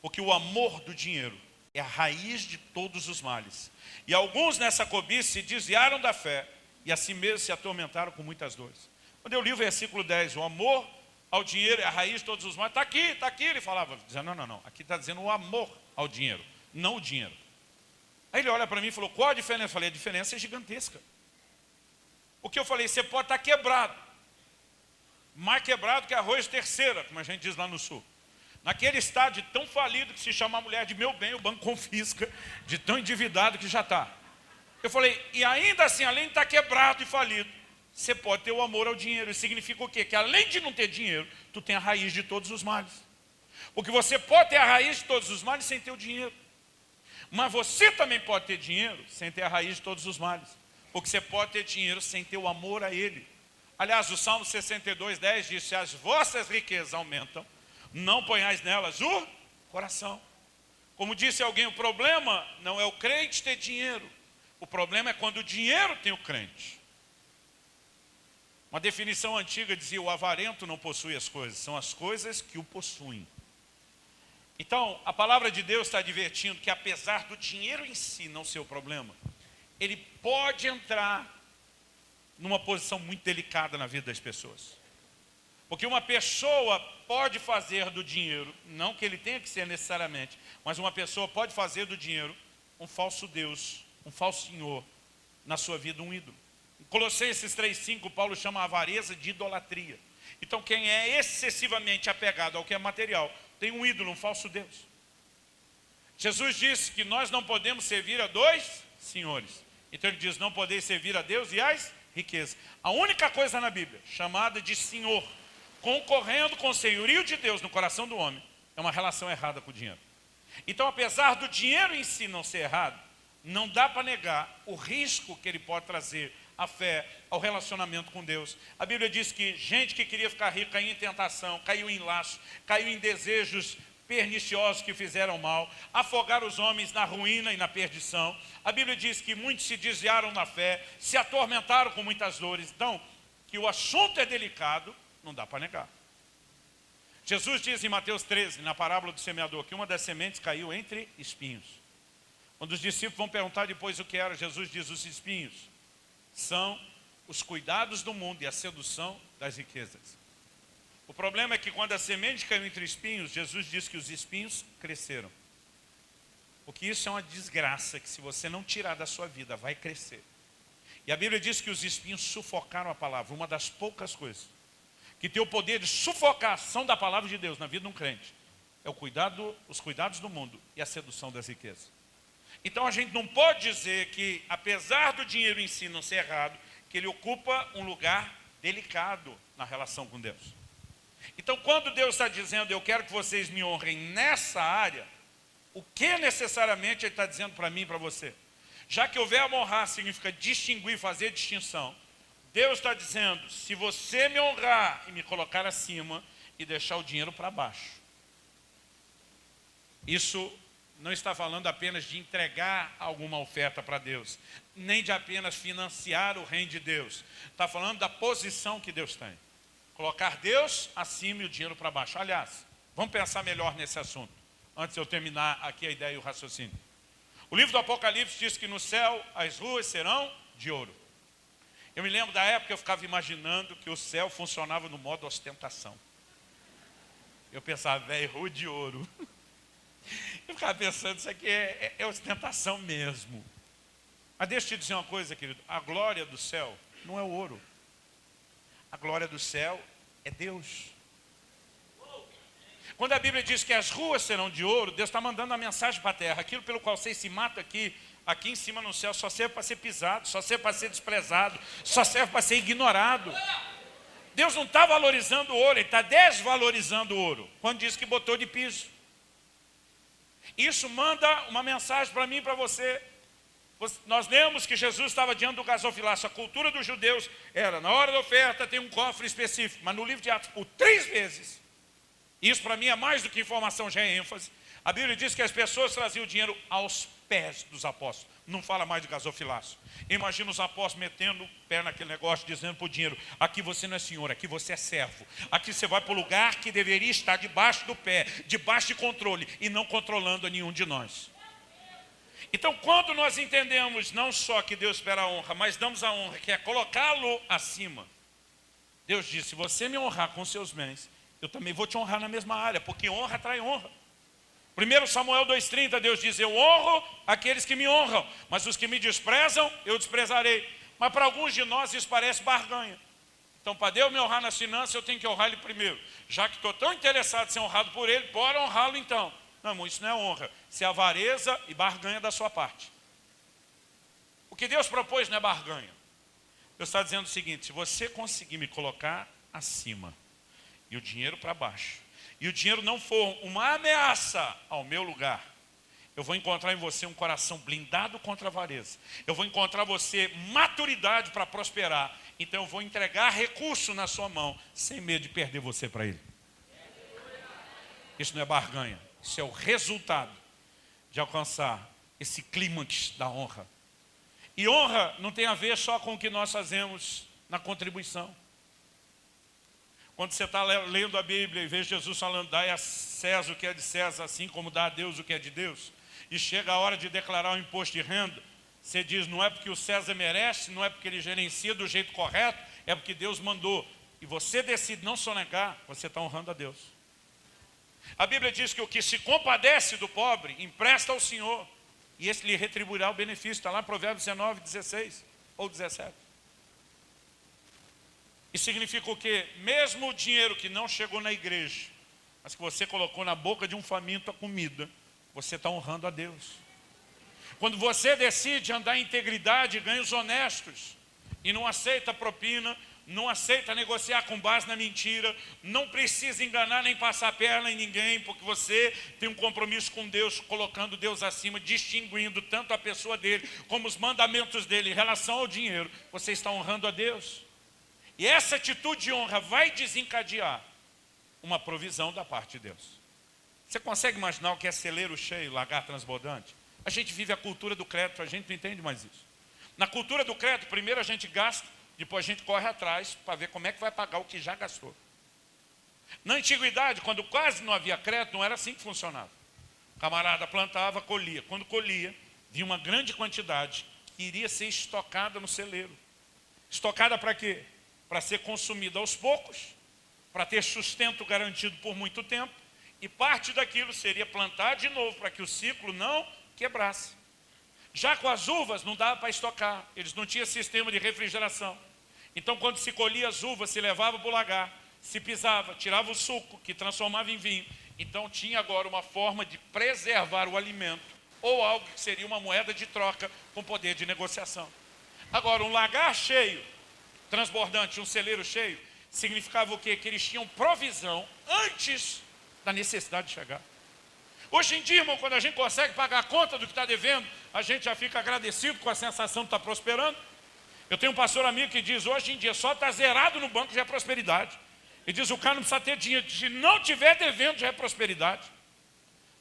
Porque o amor do dinheiro é a raiz de todos os males. E alguns nessa cobiça se desviaram da fé e assim mesmo se atormentaram com muitas dores. Quando eu li o versículo 10, o amor ao dinheiro é a raiz de todos os males, está aqui, ele falava, dizendo, não, aqui está dizendo o amor ao dinheiro, não o dinheiro. Aí ele olha para mim e falou, qual a diferença? Eu falei, a diferença é gigantesca. O que eu falei, você pode estar quebrado, mais quebrado que arroz terceira, como a gente diz lá no sul. naquele estado de tão falido que se chama a mulher de meu bem, o banco confisca, de tão endividado que já está. Eu falei, e ainda assim, além de estar quebrado e falido, você pode ter o amor ao dinheiro. Isso significa o quê? Que além de não ter dinheiro, tu tem a raiz de todos os males. Porque você pode ter a raiz de todos os males sem ter o dinheiro. Mas você também pode ter dinheiro sem ter a raiz de todos os males. Porque você pode ter dinheiro sem ter o amor a ele. Aliás, o Salmo 62:10 diz, se as vossas riquezas aumentam, não ponhais nelas o coração. Como disse alguém, o problema não é o crente ter dinheiro. O problema é quando o dinheiro tem o crente. Uma definição antiga dizia, o avarento não possui as coisas, são as coisas que o possuem. Então, a palavra de Deus está advertindo que apesar do dinheiro em si não ser o problema, ele pode entrar numa posição muito delicada na vida das pessoas. Porque uma pessoa pode fazer do dinheiro, não que ele tenha que ser necessariamente, mas uma pessoa pode fazer do dinheiro um falso Deus, um falso Senhor, na sua vida um ídolo. Em Colossenses 3:5, Paulo chama a avareza de idolatria. Então quem é excessivamente apegado ao que é material, tem um ídolo, um falso Deus. Jesus disse que nós não podemos servir a dois senhores. Então ele diz, não podeis servir a Deus e às riquezas. A única coisa na Bíblia, chamada de Senhor, concorrendo com o senhorio de Deus no coração do homem, é uma relação errada com o dinheiro. Então, apesar do dinheiro em si não ser errado, não dá para negar o risco que ele pode trazer à fé, ao relacionamento com Deus. A Bíblia diz que gente que queria ficar rico caiu em tentação, caiu em laço, caiu em desejos perniciosos que fizeram mal, afogaram os homens na ruína e na perdição. A Bíblia diz que muitos se desviaram na fé, se atormentaram com muitas dores. Então, que o assunto é delicado, não dá para negar. Jesus diz em Mateus 13, na parábola do semeador, que uma das sementes caiu entre espinhos. Quando os discípulos vão perguntar depois o que era, Jesus diz, os espinhos são os cuidados do mundo e a sedução das riquezas. O problema é que quando a semente caiu entre espinhos, Jesus diz que os espinhos cresceram. Porque isso é uma desgraça que se você não tirar da sua vida, vai crescer. E a Bíblia diz que os espinhos sufocaram a palavra, uma das poucas coisas que tem o poder de sufocar a ação da palavra de Deus na vida de um crente, é os cuidados do mundo e a sedução das riquezas. Então a gente não pode dizer que, apesar do dinheiro em si não ser errado, que ele ocupa um lugar delicado na relação com Deus. Então quando Deus está dizendo, eu quero que vocês me honrem nessa área, o que necessariamente Ele está dizendo para mim e para você? Já que o verbo honrar significa distinguir, fazer distinção, Deus está dizendo, se você me honrar e me colocar acima e deixar o dinheiro para baixo. Isso não está falando apenas de entregar alguma oferta para Deus, nem de apenas financiar o reino de Deus. Está falando da posição que Deus tem. Colocar Deus acima e o dinheiro para baixo. Aliás, vamos pensar melhor nesse assunto, antes de eu terminar aqui a ideia e o raciocínio. O livro do Apocalipse diz que no céu as ruas serão de ouro. Eu me lembro da época que eu ficava imaginando que o céu funcionava no modo ostentação. Eu pensava, velho, rua de ouro. Eu ficava pensando, isso aqui é ostentação mesmo. Mas deixa eu te dizer uma coisa, querido. A glória do céu não é o ouro. A glória do céu é Deus. Quando a Bíblia diz que as ruas serão de ouro, Deus está mandando a mensagem para a terra. Aquilo pelo qual vocês se matam aqui em cima no céu, só serve para ser pisado, só serve para ser desprezado, só serve para ser ignorado. Deus não está valorizando o ouro, Ele está desvalorizando o ouro, quando diz que botou de piso. Isso manda uma mensagem para mim e para você. Nós lemos que Jesus estava diante do gasofilácio. A cultura dos judeus era, na hora da oferta tem um cofre específico, mas no livro de Atos, por 3 vezes, isso para mim é mais do que informação, já é ênfase. A Bíblia diz que as pessoas traziam o dinheiro aos pés dos apóstolos. Não fala mais de gasofilácio. Imagina os apóstolos metendo o pé naquele negócio, dizendo para o dinheiro, aqui você não é senhor, aqui você é servo. Aqui você vai para o lugar que deveria estar debaixo do pé, debaixo de controle, e não controlando a nenhum de nós. Então quando nós entendemos não só que Deus espera a honra, mas damos a honra, que é colocá-lo acima. Deus disse, se você me honrar com seus bens, eu também vou te honrar na mesma área, porque honra atrai honra. 1 Samuel 2,30, Deus diz, eu honro aqueles que me honram, mas os que me desprezam, eu desprezarei. Mas para alguns de nós isso parece barganha. Então, para Deus me honrar nas finanças, eu tenho que honrar Ele primeiro. Já que estou tão interessado em ser honrado por Ele, bora honrá-lo então. Não, irmão, isso não é honra. Isso é avareza e barganha da sua parte. O que Deus propôs não é barganha. Deus está dizendo o seguinte: se você conseguir me colocar acima e o dinheiro para baixo, e o dinheiro não for uma ameaça ao meu lugar, eu vou encontrar em você um coração blindado contra a avareza. Eu vou encontrar você maturidade para prosperar. Então eu vou entregar recurso na sua mão, sem medo de perder você para Ele. Isso não é barganha. Isso é o resultado de alcançar esse clímax da honra. E honra não tem a ver só com o que nós fazemos na contribuição. Quando você está lendo a Bíblia e vê Jesus falando, dai a César o que é de César, assim como dá a Deus o que é de Deus, e chega a hora de declarar o imposto de renda, você diz, não é porque o César merece, não é porque ele gerencia do jeito correto, é porque Deus mandou. E você decide não sonegar, você está honrando a Deus. A Bíblia diz que o que se compadece do pobre, empresta ao Senhor, e esse lhe retribuirá o benefício. Está lá em Provérbios 19, 16 ou 17. Isso significa o quê? Mesmo o dinheiro que não chegou na igreja, mas que você colocou na boca de um faminto a comida, você está honrando a Deus. Quando você decide andar em integridade, ganhos honestos, e não aceita propina, não aceita negociar com base na mentira, não precisa enganar nem passar a perna em ninguém, porque você tem um compromisso com Deus, colocando Deus acima, distinguindo tanto a pessoa dele, como os mandamentos dele em relação ao dinheiro, você está honrando a Deus. E essa atitude de honra vai desencadear uma provisão da parte de Deus. Você consegue imaginar o que é celeiro cheio, lagar transbordante? A gente vive a cultura do crédito, a gente não entende mais isso. Na cultura do crédito, primeiro a gente gasta, depois a gente corre atrás para ver como é que vai pagar o que já gastou. Na antiguidade, quando quase não havia crédito, não era assim que funcionava. O camarada plantava, colhia. Quando colhia, vinha uma grande quantidade que iria ser estocada no celeiro. Estocada para quê? Para ser consumida aos poucos, para ter sustento garantido por muito tempo, e parte daquilo seria plantar de novo para que o ciclo não quebrasse. Já com as uvas não dava para estocar, eles não tinham sistema de refrigeração. Então quando se colhia as uvas, se levava para o lagar, se pisava, tirava o suco, que transformava em vinho. Então tinha agora uma forma de preservar o alimento, ou algo que seria uma moeda de troca com poder de negociação. Agora, um lagar cheio, transbordante, um celeiro cheio, significava o quê? Que eles tinham provisão antes da necessidade de chegar. Hoje em dia, irmão, quando a gente consegue pagar a conta do que está devendo, a gente já fica agradecido com a sensação de estar prosperando. Eu tenho um pastor amigo que diz, hoje em dia, só está zerado no banco já é prosperidade. Ele diz, o cara não precisa ter dinheiro, se não tiver devendo já é prosperidade.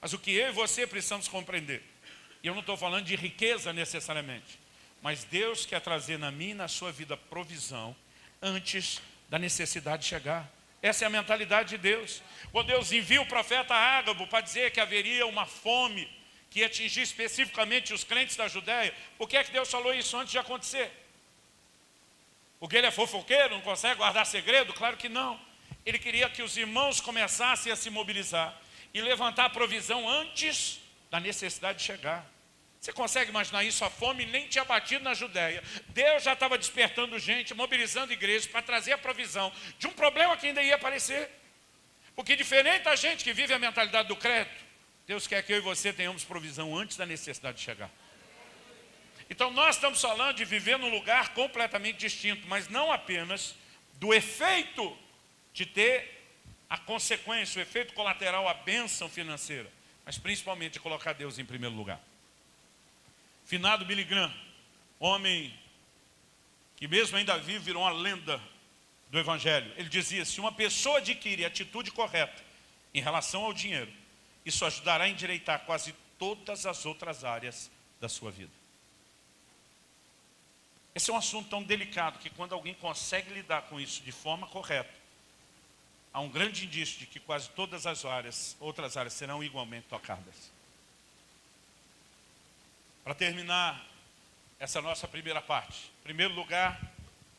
Mas o que eu e você precisamos compreender, e eu não estou falando de riqueza necessariamente, mas Deus quer trazer na minha e na sua vida provisão antes da necessidade chegar. Essa é a mentalidade de Deus. Quando Deus envia o profeta Ágabo para dizer que haveria uma fome que ia atingir especificamente os crentes da Judéia, por que é que Deus falou isso antes de acontecer? Porque ele é fofoqueiro, não consegue guardar segredo? Claro que não. Ele queria que os irmãos começassem a se mobilizar e levantar a provisão antes da necessidade de chegar. Você consegue imaginar isso? A fome nem tinha batido na Judéia. Deus já estava despertando gente, mobilizando igrejas para trazer a provisão de um problema que ainda ia aparecer. Porque diferente da gente que vive a mentalidade do crédito, Deus quer que eu e você tenhamos provisão antes da necessidade de chegar. Então nós estamos falando de viver num lugar completamente distinto, mas não apenas do efeito de ter a consequência, o efeito colateral, a bênção financeira, mas principalmente de colocar Deus em primeiro lugar. Finado Billy Graham, homem que mesmo ainda vivo virou uma lenda do Evangelho. Ele dizia, se uma pessoa adquire a atitude correta em relação ao dinheiro, isso ajudará a endireitar quase todas as outras áreas da sua vida. Esse é um assunto tão delicado que quando alguém consegue lidar com isso de forma correta, há um grande indício de que quase todas as outras áreas serão igualmente tocadas. Para terminar essa nossa primeira parte, em primeiro lugar,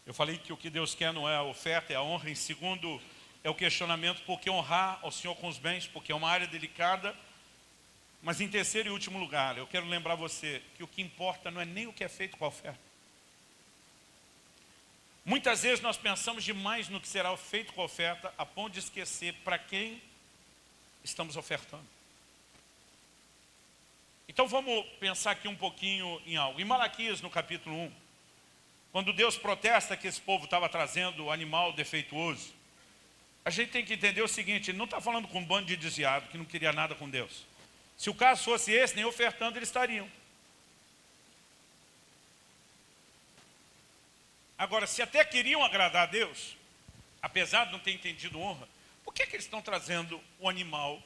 eu falei que o que Deus quer não é a oferta, é a honra. Em segundo, é o questionamento, por que honrar ao Senhor com os bens, porque é uma área delicada. Mas em terceiro e último lugar, eu quero lembrar você que o que importa não é nem o que é feito com a oferta. Muitas vezes nós pensamos demais no que será feito com a oferta, a ponto de esquecer para quem estamos ofertando. Então vamos pensar aqui um pouquinho em algo. Em Malaquias, no capítulo 1, quando Deus protesta que esse povo estava trazendo o animal defeituoso, a gente tem que entender o seguinte: ele não está falando com um bando de desviado que não queria nada com Deus. Se o caso fosse esse, nem ofertando eles estariam. Agora, se até queriam agradar a Deus, apesar de não ter entendido honra, por que eles estão trazendo o animal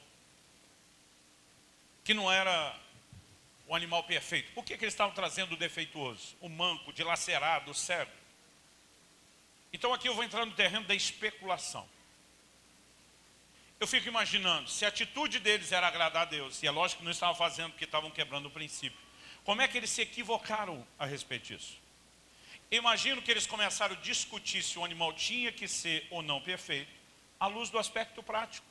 que não era o animal perfeito? Por que eles estavam trazendo o defeituoso, o manco, o dilacerado, o cego? Então aqui eu vou entrar no terreno da especulação. Eu fico imaginando, se a atitude deles era agradar a Deus, e é lógico que não estavam fazendo porque estavam quebrando o princípio, como é que eles se equivocaram a respeito disso? Eu imagino que eles começaram a discutir se o animal tinha que ser ou não perfeito, à luz do aspecto prático.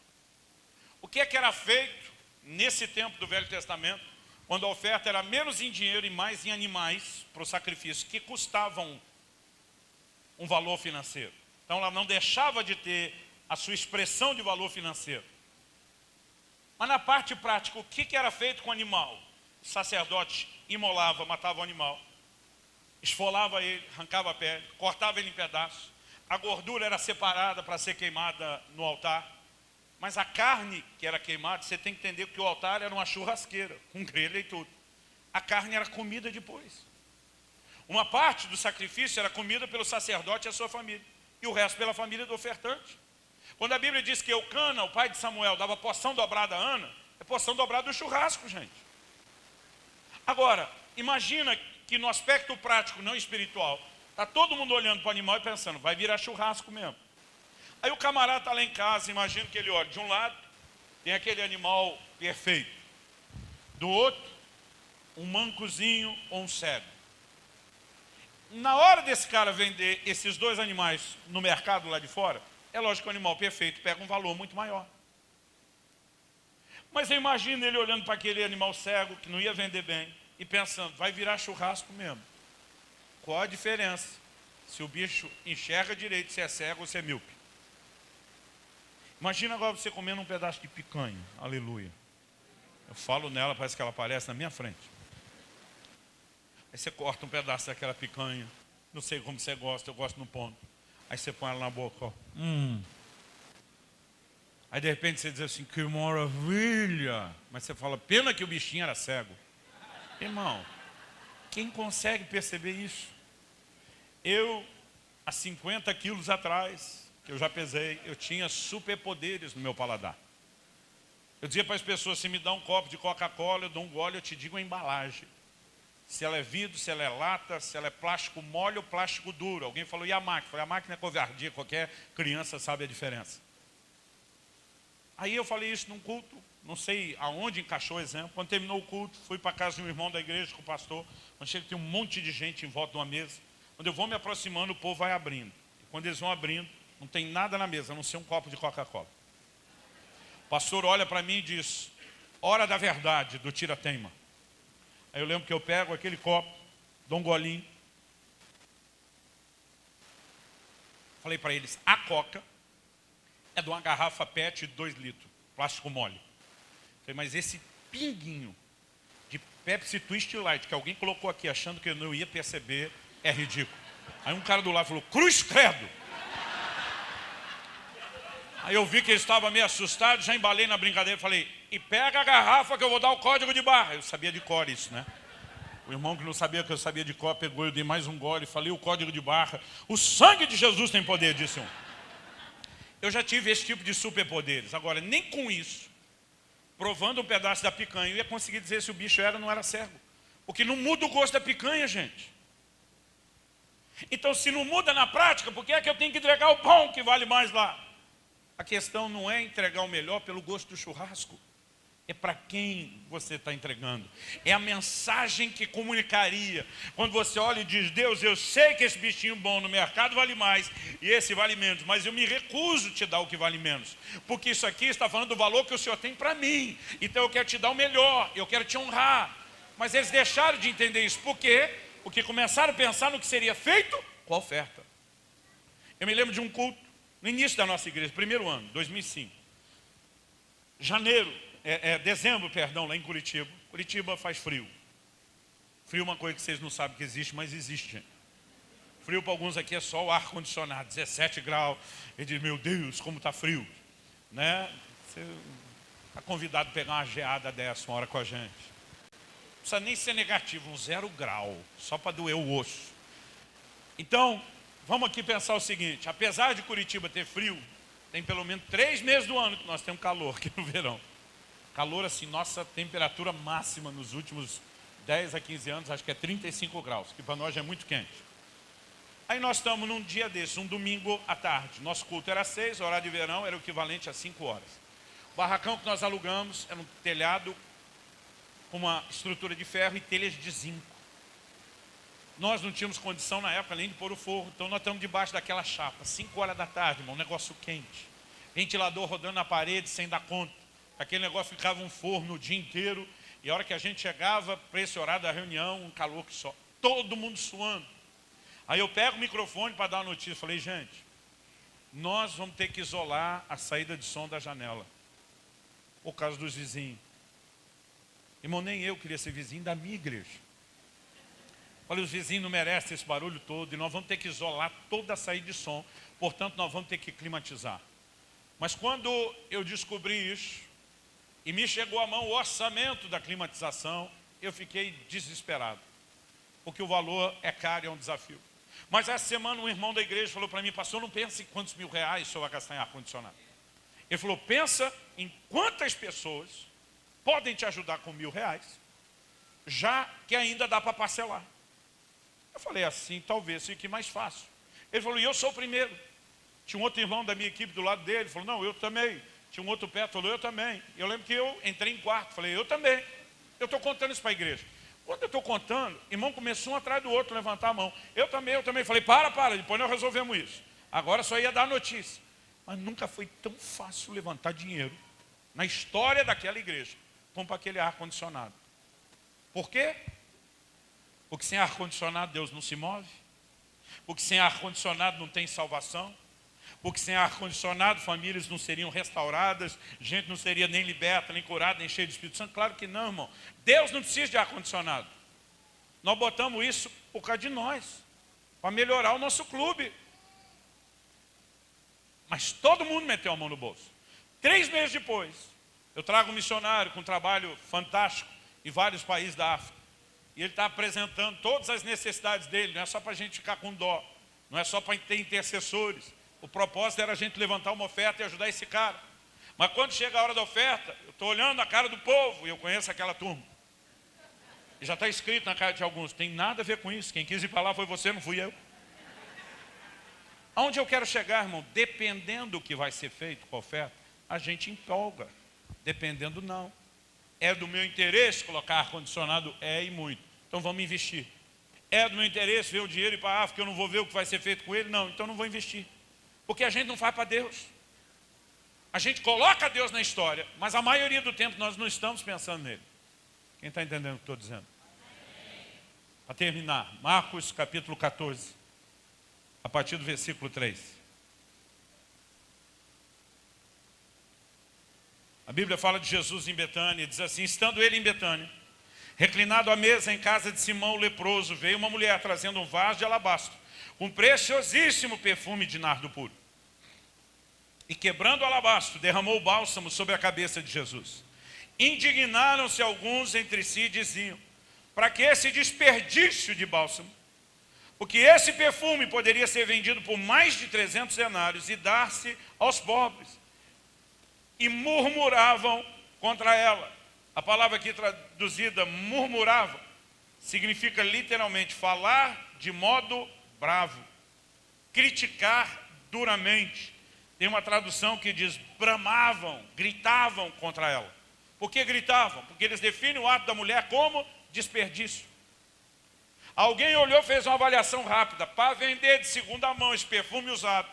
O que é que era feito nesse tempo do Velho Testamento, quando a oferta era menos em dinheiro e mais em animais para o sacrifício, que custavam um valor financeiro. Então ela não deixava de ter a sua expressão de valor financeiro. Mas na parte prática, o que era feito com o animal? O sacerdote imolava, matava o animal, esfolava ele, arrancava a pele, cortava ele em pedaços, a gordura era separada para ser queimada no altar, mas a carne que era queimada, você tem que entender que o altar era uma churrasqueira, com grelha e tudo. A carne era comida depois. Uma parte do sacrifício era comida pelo sacerdote e a sua família, e o resto pela família do ofertante. Quando a Bíblia diz que Eucana, o pai de Samuel, dava porção dobrada a Ana, é porção dobrada do churrasco, gente. Agora, imagina que no aspecto prático, não espiritual, está todo mundo olhando para o animal e pensando, vai virar churrasco mesmo. Aí o camarada está lá em casa, imagina que ele olha, de um lado tem aquele animal perfeito, do outro, um mancozinho ou um cego. Na hora desse cara vender esses dois animais no mercado lá de fora, é lógico que o animal perfeito pega um valor muito maior. Mas eu imagino ele olhando para aquele animal cego, que não ia vender bem, e pensando, vai virar churrasco mesmo. Qual a diferença se o bicho enxerga direito, se é cego ou se é míope? Imagina agora você comendo um pedaço de picanha, aleluia. Eu falo nela, parece que ela aparece na minha frente. Aí você corta um pedaço daquela picanha, não sei como você gosta, eu gosto no ponto. Aí você põe ela na boca, ó. Aí de repente você diz assim, que maravilha. Mas você fala, pena que o bichinho era cego. Irmão, quem consegue perceber isso? Eu, há 50 quilos atrás, que eu já pesei, eu tinha superpoderes no meu paladar. Eu dizia para as pessoas, se me dá um copo de Coca-Cola, eu dou um gole, eu te digo a embalagem. Se ela é vidro, se ela é lata, se ela é plástico mole ou plástico duro. Alguém falou, e a máquina? Eu falei, a máquina é covardia, qualquer criança sabe a diferença. Aí eu falei isso num culto, não sei aonde encaixou o exemplo. Quando terminou o culto, fui para a casa de um irmão da igreja com o pastor. Quando chega, tem um monte de gente em volta de uma mesa. Quando eu vou me aproximando, o povo vai abrindo. E quando eles vão abrindo, não tem nada na mesa, a não ser um copo de Coca-Cola. O pastor olha para mim e diz, hora da verdade, do tira-teima. Aí eu lembro que eu pego aquele copo, dou um golinho. Falei para eles, a Coca é de uma garrafa PET de 2 litros, plástico mole. Falei, mas esse pinguinho de Pepsi Twist Light que alguém colocou aqui achando que eu não ia perceber é ridículo. Aí um cara do lado falou, cruz credo. Aí eu vi que ele estava meio assustado, já embalei na brincadeira, falei, e pega a garrafa que eu vou dar o código de barra. Eu sabia de cor isso, né? O irmão que não sabia que eu sabia de cor, pegou, eu dei mais um gole, falei o código de barra. O sangue de Jesus tem poder, disse um. Eu já tive esse tipo de superpoderes. Agora, nem com isso, provando um pedaço da picanha, eu ia conseguir dizer se o bicho era ou não era cego. Porque não muda o gosto da picanha, gente. Então, se não muda na prática, por que é que eu tenho que entregar o pão que vale mais lá? A questão não é entregar o melhor pelo gosto do churrasco. É para quem você está entregando. É a mensagem que comunicaria. Quando você olha e diz, Deus, eu sei que esse bichinho bom no mercado vale mais e esse vale menos, mas eu me recuso a te dar o que vale menos. Porque isso aqui está falando do valor que o Senhor tem para mim. Então eu quero te dar o melhor, eu quero te honrar. Mas eles deixaram de entender isso. Por quê? Porque começaram a pensar no que seria feito com a oferta. Eu me lembro de um culto, no início da nossa igreja, primeiro ano, 2005. Dezembro, lá em Curitiba. Curitiba faz frio. Frio é uma coisa que vocês não sabem que existe, mas existe, gente. Frio para alguns aqui é só o ar-condicionado, 17 graus. Ele diz, meu Deus, como está frio. Né? Você está convidado a pegar uma geada dessa uma hora com a gente. Não precisa nem ser negativo, um 0 grau, só para doer o osso. Então, vamos aqui pensar o seguinte, apesar de Curitiba ter frio, tem pelo menos 3 meses do ano que nós temos calor aqui no verão. Calor assim, nossa temperatura máxima nos últimos 10 a 15 anos, acho que é 35 graus, que para nós é muito quente. Aí nós estamos num dia desse, um domingo à tarde. Nosso culto era 6, horário de verão era o equivalente a 5 horas. O barracão que nós alugamos era um telhado com uma estrutura de ferro e telhas de zinco. Nós não tínhamos condição na época nem de pôr o forro, então nós estamos debaixo daquela chapa, 5 horas da tarde, irmão, um negócio quente. Ventilador rodando na parede sem dar conta. Aquele negócio ficava um forno o dia inteiro, e a hora que a gente chegava para esse horário da reunião, um calor que só, todo mundo suando. Aí eu pego o microfone para dar uma notícia, falei, gente, nós vamos ter que isolar a saída de som da janela, por causa dos vizinhos. Irmão, nem eu queria ser vizinho da minha igreja. Falei, os vizinhos não merecem esse barulho todo e nós vamos ter que isolar toda a saída de som, portanto nós vamos ter que climatizar. Mas quando eu descobri isso e me chegou à mão o orçamento da climatização, eu fiquei desesperado, porque o valor é caro e é um desafio. Mas essa semana um irmão da igreja falou para mim, pastor, não pense em quantos mil reais o senhor vai gastar em ar-condicionado. Ele falou, pensa em quantas pessoas podem te ajudar com R$1.000, já que ainda dá para parcelar. Eu falei, assim talvez fique mais fácil. Ele falou, e eu sou o primeiro. Tinha um outro irmão da minha equipe do lado dele, ele falou, não, eu também. Tinha um outro perto, falou, eu também. Eu lembro que eu entrei em quarto, falei, eu também. Eu estou contando isso para a igreja. Quando eu estou contando, irmão começou um atrás do outro a levantar a mão. Eu também. Falei, para, depois nós resolvemos isso. Agora só ia dar notícia. Mas nunca foi tão fácil levantar dinheiro na história daquela igreja como para aquele ar-condicionado. Por quê? Porque sem ar-condicionado Deus não se move. Porque sem ar-condicionado não tem salvação. Porque sem ar-condicionado famílias não seriam restauradas, gente não seria nem liberta, nem curada, nem cheia de Espírito Santo. Claro que não, irmão. Deus não precisa de ar-condicionado. Nós botamos isso por causa de nós, para melhorar o nosso clube. Mas todo mundo meteu a mão no bolso. 3 meses depois, eu trago um missionário com um trabalho fantástico em vários países da África. E ele está apresentando todas as necessidades dele, não é só para a gente ficar com dó, não é só para ter intercessores. O propósito era a gente levantar uma oferta e ajudar esse cara. Mas quando chega a hora da oferta, eu estou olhando a cara do povo e eu conheço aquela turma. E já está escrito na cara de alguns, tem nada a ver com isso. Quem quis ir para lá foi você, não fui eu. Aonde eu quero chegar, irmão? Dependendo do que vai ser feito com a oferta, a gente empolga. Dependendo, não. É do meu interesse colocar ar-condicionado? É, e muito. Então vamos investir. É do meu interesse ver o dinheiro ir para a África, eu não vou ver o que vai ser feito com ele? Não, então não vou investir. Porque a gente não faz para Deus. A gente coloca Deus na história, mas a maioria do tempo nós não estamos pensando nele. Quem está entendendo o que estou dizendo? Para terminar, Marcos capítulo 14, a partir do versículo 3. A Bíblia fala de Jesus em Betânia e diz assim, estando ele em Betânia, reclinado à mesa em casa de Simão o leproso, veio uma mulher trazendo um vaso de alabastro, com preciosíssimo perfume de nardo puro. E quebrando o alabastro, derramou o bálsamo sobre a cabeça de Jesus. Indignaram-se alguns entre si e diziam, para que esse desperdício de bálsamo? Porque esse perfume poderia ser vendido por mais de 300 denários e dar-se aos pobres. E murmuravam contra ela. A palavra aqui traduzida, murmuravam, significa literalmente falar de modo bravo, criticar duramente. Tem uma tradução que diz bramavam, gritavam contra ela. Por que gritavam? Porque eles definem o ato da mulher como desperdício. Alguém olhou, fez uma avaliação rápida para vender de segunda mão esse perfume usado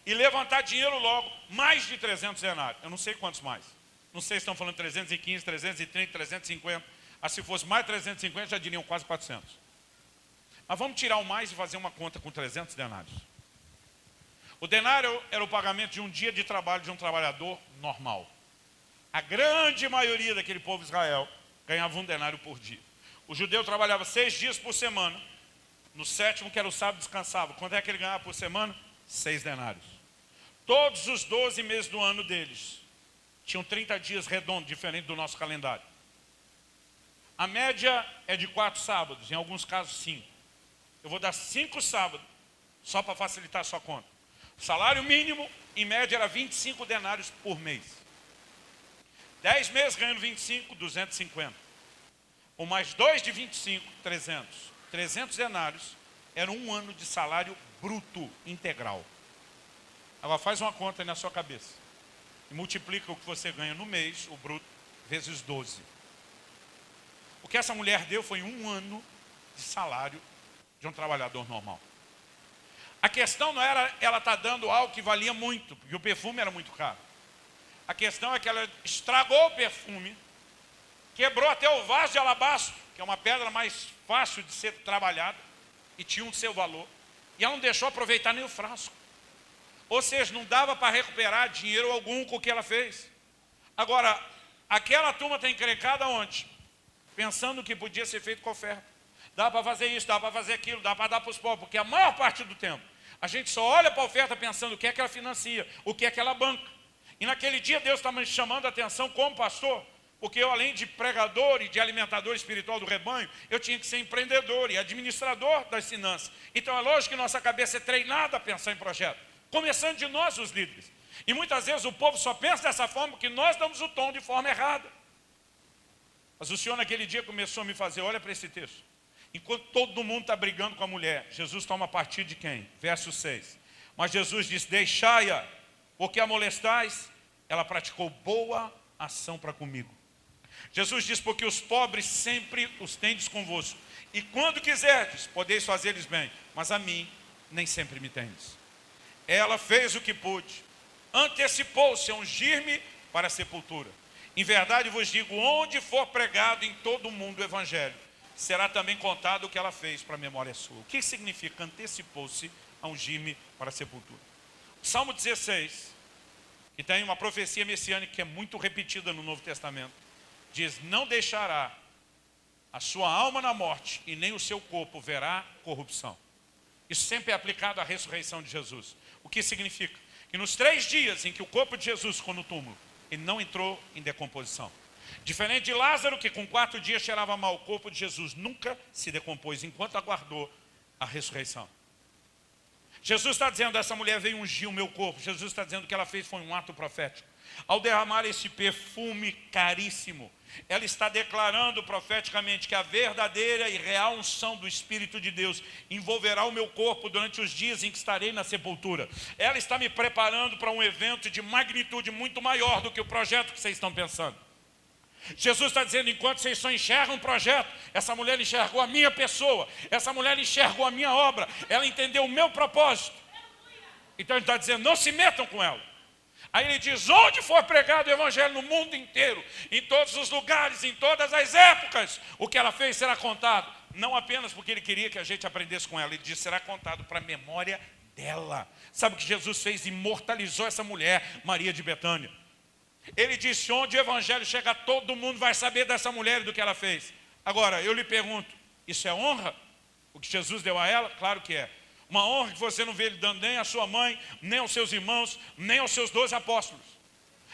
e levantar dinheiro logo, mais de 300 denários. Eu não sei quantos mais. Não sei se estão falando 315, 330, 350. Ah, se fosse mais 350, já diriam quase 400. Mas vamos tirar o mais e fazer uma conta com 300 denários. O denário era o pagamento de um dia de trabalho de um trabalhador normal. A grande maioria daquele povo de Israel ganhava um denário por dia. O judeu trabalhava 6 dias por semana. No 7º, que era o sábado, descansava. Quanto é que ele ganhava por semana? 6 denários. Todos os 12 meses do ano deles tinham 30 dias redondos, diferente do nosso calendário. A média é de 4 sábados, em alguns casos 5. Eu vou dar 5 sábados, só para facilitar a sua conta. O salário mínimo, em média, era 25 denários por mês. 10 meses ganhando 25, 250. Ou mais 2 de 25, 300. 300 denários era um ano de salário bruto integral. Agora faz uma conta aí na sua cabeça. E multiplica o que você ganha no mês, o bruto, vezes 12. O que essa mulher deu foi um ano de salário de um trabalhador normal. A questão não era ela estar dando algo que valia muito, porque o perfume era muito caro. A questão é que ela estragou o perfume, quebrou até o vaso de alabastro, que é uma pedra mais fácil de ser trabalhada, e tinha um seu valor, e ela não deixou aproveitar nem o frasco. Ou seja, não dava para recuperar dinheiro algum com o que ela fez. Agora, aquela turma está encrencada onde? Pensando que podia ser feito com oferta. Dá para fazer isso, dá para fazer aquilo, dá para dar para os pobres, porque a maior parte do tempo, a gente só olha para a oferta pensando o que é que ela financia, o que é que ela banca. E naquele dia Deus está me chamando a atenção como pastor, porque eu, além de pregador e de alimentador espiritual do rebanho, eu tinha que ser empreendedor e administrador das finanças. Então é lógico que nossa cabeça é treinada a pensar em projeto, começando de nós, os líderes. E muitas vezes o povo só pensa dessa forma porque nós damos o tom de forma errada. Mas o Senhor naquele dia começou a me fazer, olha para esse texto. Enquanto todo mundo está brigando com a mulher, Jesus toma partido de quem? Verso 6. Mas Jesus disse, deixai-a, porque a molestais, ela praticou boa ação para comigo. Jesus diz, porque os pobres sempre os tendes convosco. E quando quiserdes, podeis fazer-lhes bem. Mas a mim, nem sempre me tendes. Ela fez o que pôde. Antecipou-se a ungir-me para a sepultura. Em verdade vos digo, onde for pregado em todo o mundo o evangelho, será também contado o que ela fez para a memória sua. O que significa antecipou-se a ungir-me para a sepultura? O Salmo 16, que tem uma profecia messiânica que é muito repetida no Novo Testamento, diz, não deixará a sua alma na morte e nem o seu corpo verá corrupção. Isso sempre é aplicado à ressurreição de Jesus. O que significa? Que nos 3 dias em que o corpo de Jesus ficou no túmulo, ele não entrou em decomposição. Diferente de Lázaro, que com 4 dias cheirava mal, o corpo de Jesus nunca se decompôs enquanto aguardou a ressurreição. Jesus está dizendo, essa mulher veio ungir o meu corpo. Jesus está dizendo que ela fez foi um ato profético. Ao derramar esse perfume caríssimo, ela está declarando profeticamente que a verdadeira e real unção do Espírito de Deus envolverá o meu corpo durante os dias em que estarei na sepultura. Ela está me preparando para um evento de magnitude muito maior do que o projeto que vocês estão pensando. Jesus está dizendo, enquanto vocês só enxergam um projeto, essa mulher enxergou a minha pessoa, essa mulher enxergou a minha obra, ela entendeu o meu propósito. Então ele está dizendo, não se metam com ela. Aí ele diz, onde for pregado o evangelho no mundo inteiro, em todos os lugares, em todas as épocas, o que ela fez será contado. Não apenas porque ele queria que a gente aprendesse com ela, ele disse, será contado para a memória dela. Sabe o que Jesus fez? Imortalizou essa mulher, Maria de Betânia. Ele disse, onde o evangelho chegar, todo mundo vai saber dessa mulher e do que ela fez. Agora, eu lhe pergunto, isso é honra? O que Jesus deu a ela? Claro que é. Uma honra que você não vê ele dando nem à sua mãe, nem aos seus irmãos, nem aos seus 12 apóstolos.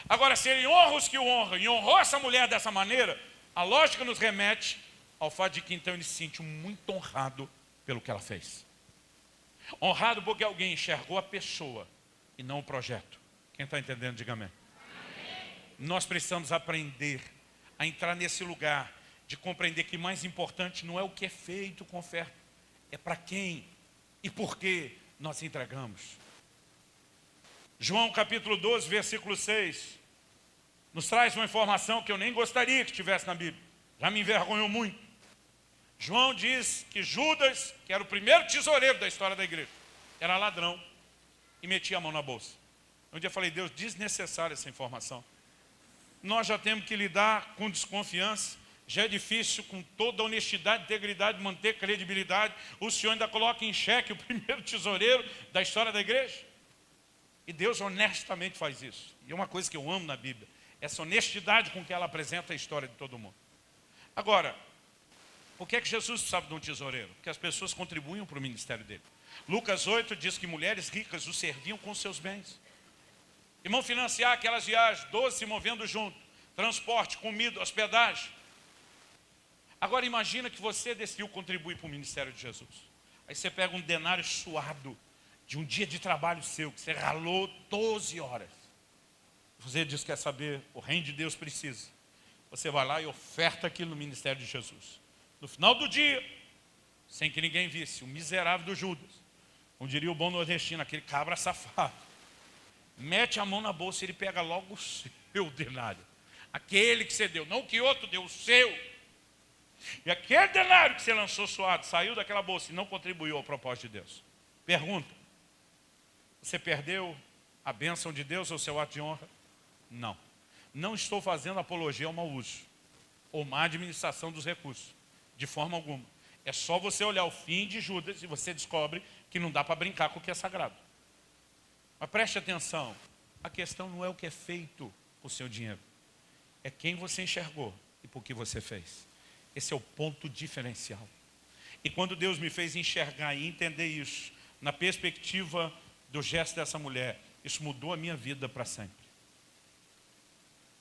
Agora, se ele honra os que o honram e honrou essa mulher dessa maneira, a lógica nos remete ao fato de que então ele se sentiu muito honrado pelo que ela fez. Honrado porque alguém enxergou a pessoa e não o projeto. Quem está entendendo, diga amém. Nós precisamos aprender a entrar nesse lugar de compreender que mais importante não é o que é feito com oferta, é para quem e por que nós entregamos. João capítulo 12, versículo 6, nos traz uma informação que eu nem gostaria que estivesse na Bíblia, já me envergonhou muito. João diz que Judas, que era o primeiro tesoureiro da história da igreja, era ladrão e metia a mão na bolsa. Um dia eu falei, Deus, desnecessária essa informação. Nós já temos que lidar com desconfiança, já é difícil com toda a honestidade, integridade, manter credibilidade. O Senhor ainda coloca em xeque o primeiro tesoureiro da história da igreja. E Deus honestamente faz isso. E é uma coisa que eu amo na Bíblia. Essa honestidade com que ela apresenta a história de todo mundo. Agora, por que é que Jesus precisava de um tesoureiro? Porque as pessoas contribuíam para o ministério dele. Lucas 8 diz que mulheres ricas o serviam com seus bens. Irmão, financiar aquelas viagens, 12 se movendo junto, transporte, comida, hospedagem. Agora imagina que você decidiu contribuir para o ministério de Jesus. Aí você pega um denário suado de um dia de trabalho seu, que você ralou 12 horas. Você diz, quer saber, o reino de Deus precisa. Você vai lá e oferta aquilo no ministério de Jesus. No final do dia, sem que ninguém visse, o miserável do Judas, como diria o bom nordestino, aquele cabra safado, mete a mão na bolsa e ele pega logo o seu denário. Aquele que você deu, não que outro deu, o seu. E aquele denário que você lançou suado, saiu daquela bolsa e não contribuiu ao propósito de Deus. Pergunta, você perdeu a bênção de Deus ou seu ato de honra? Não. Não estou fazendo apologia ao mau uso ou má administração dos recursos, de forma alguma. É só você olhar o fim de Judas e você descobre que não dá para brincar com o que é sagrado. Mas preste atenção, a questão não é o que é feito com o seu dinheiro, é quem você enxergou e por que você fez. Esse é o ponto diferencial. E quando Deus me fez enxergar e entender isso, na perspectiva do gesto dessa mulher, isso mudou a minha vida para sempre.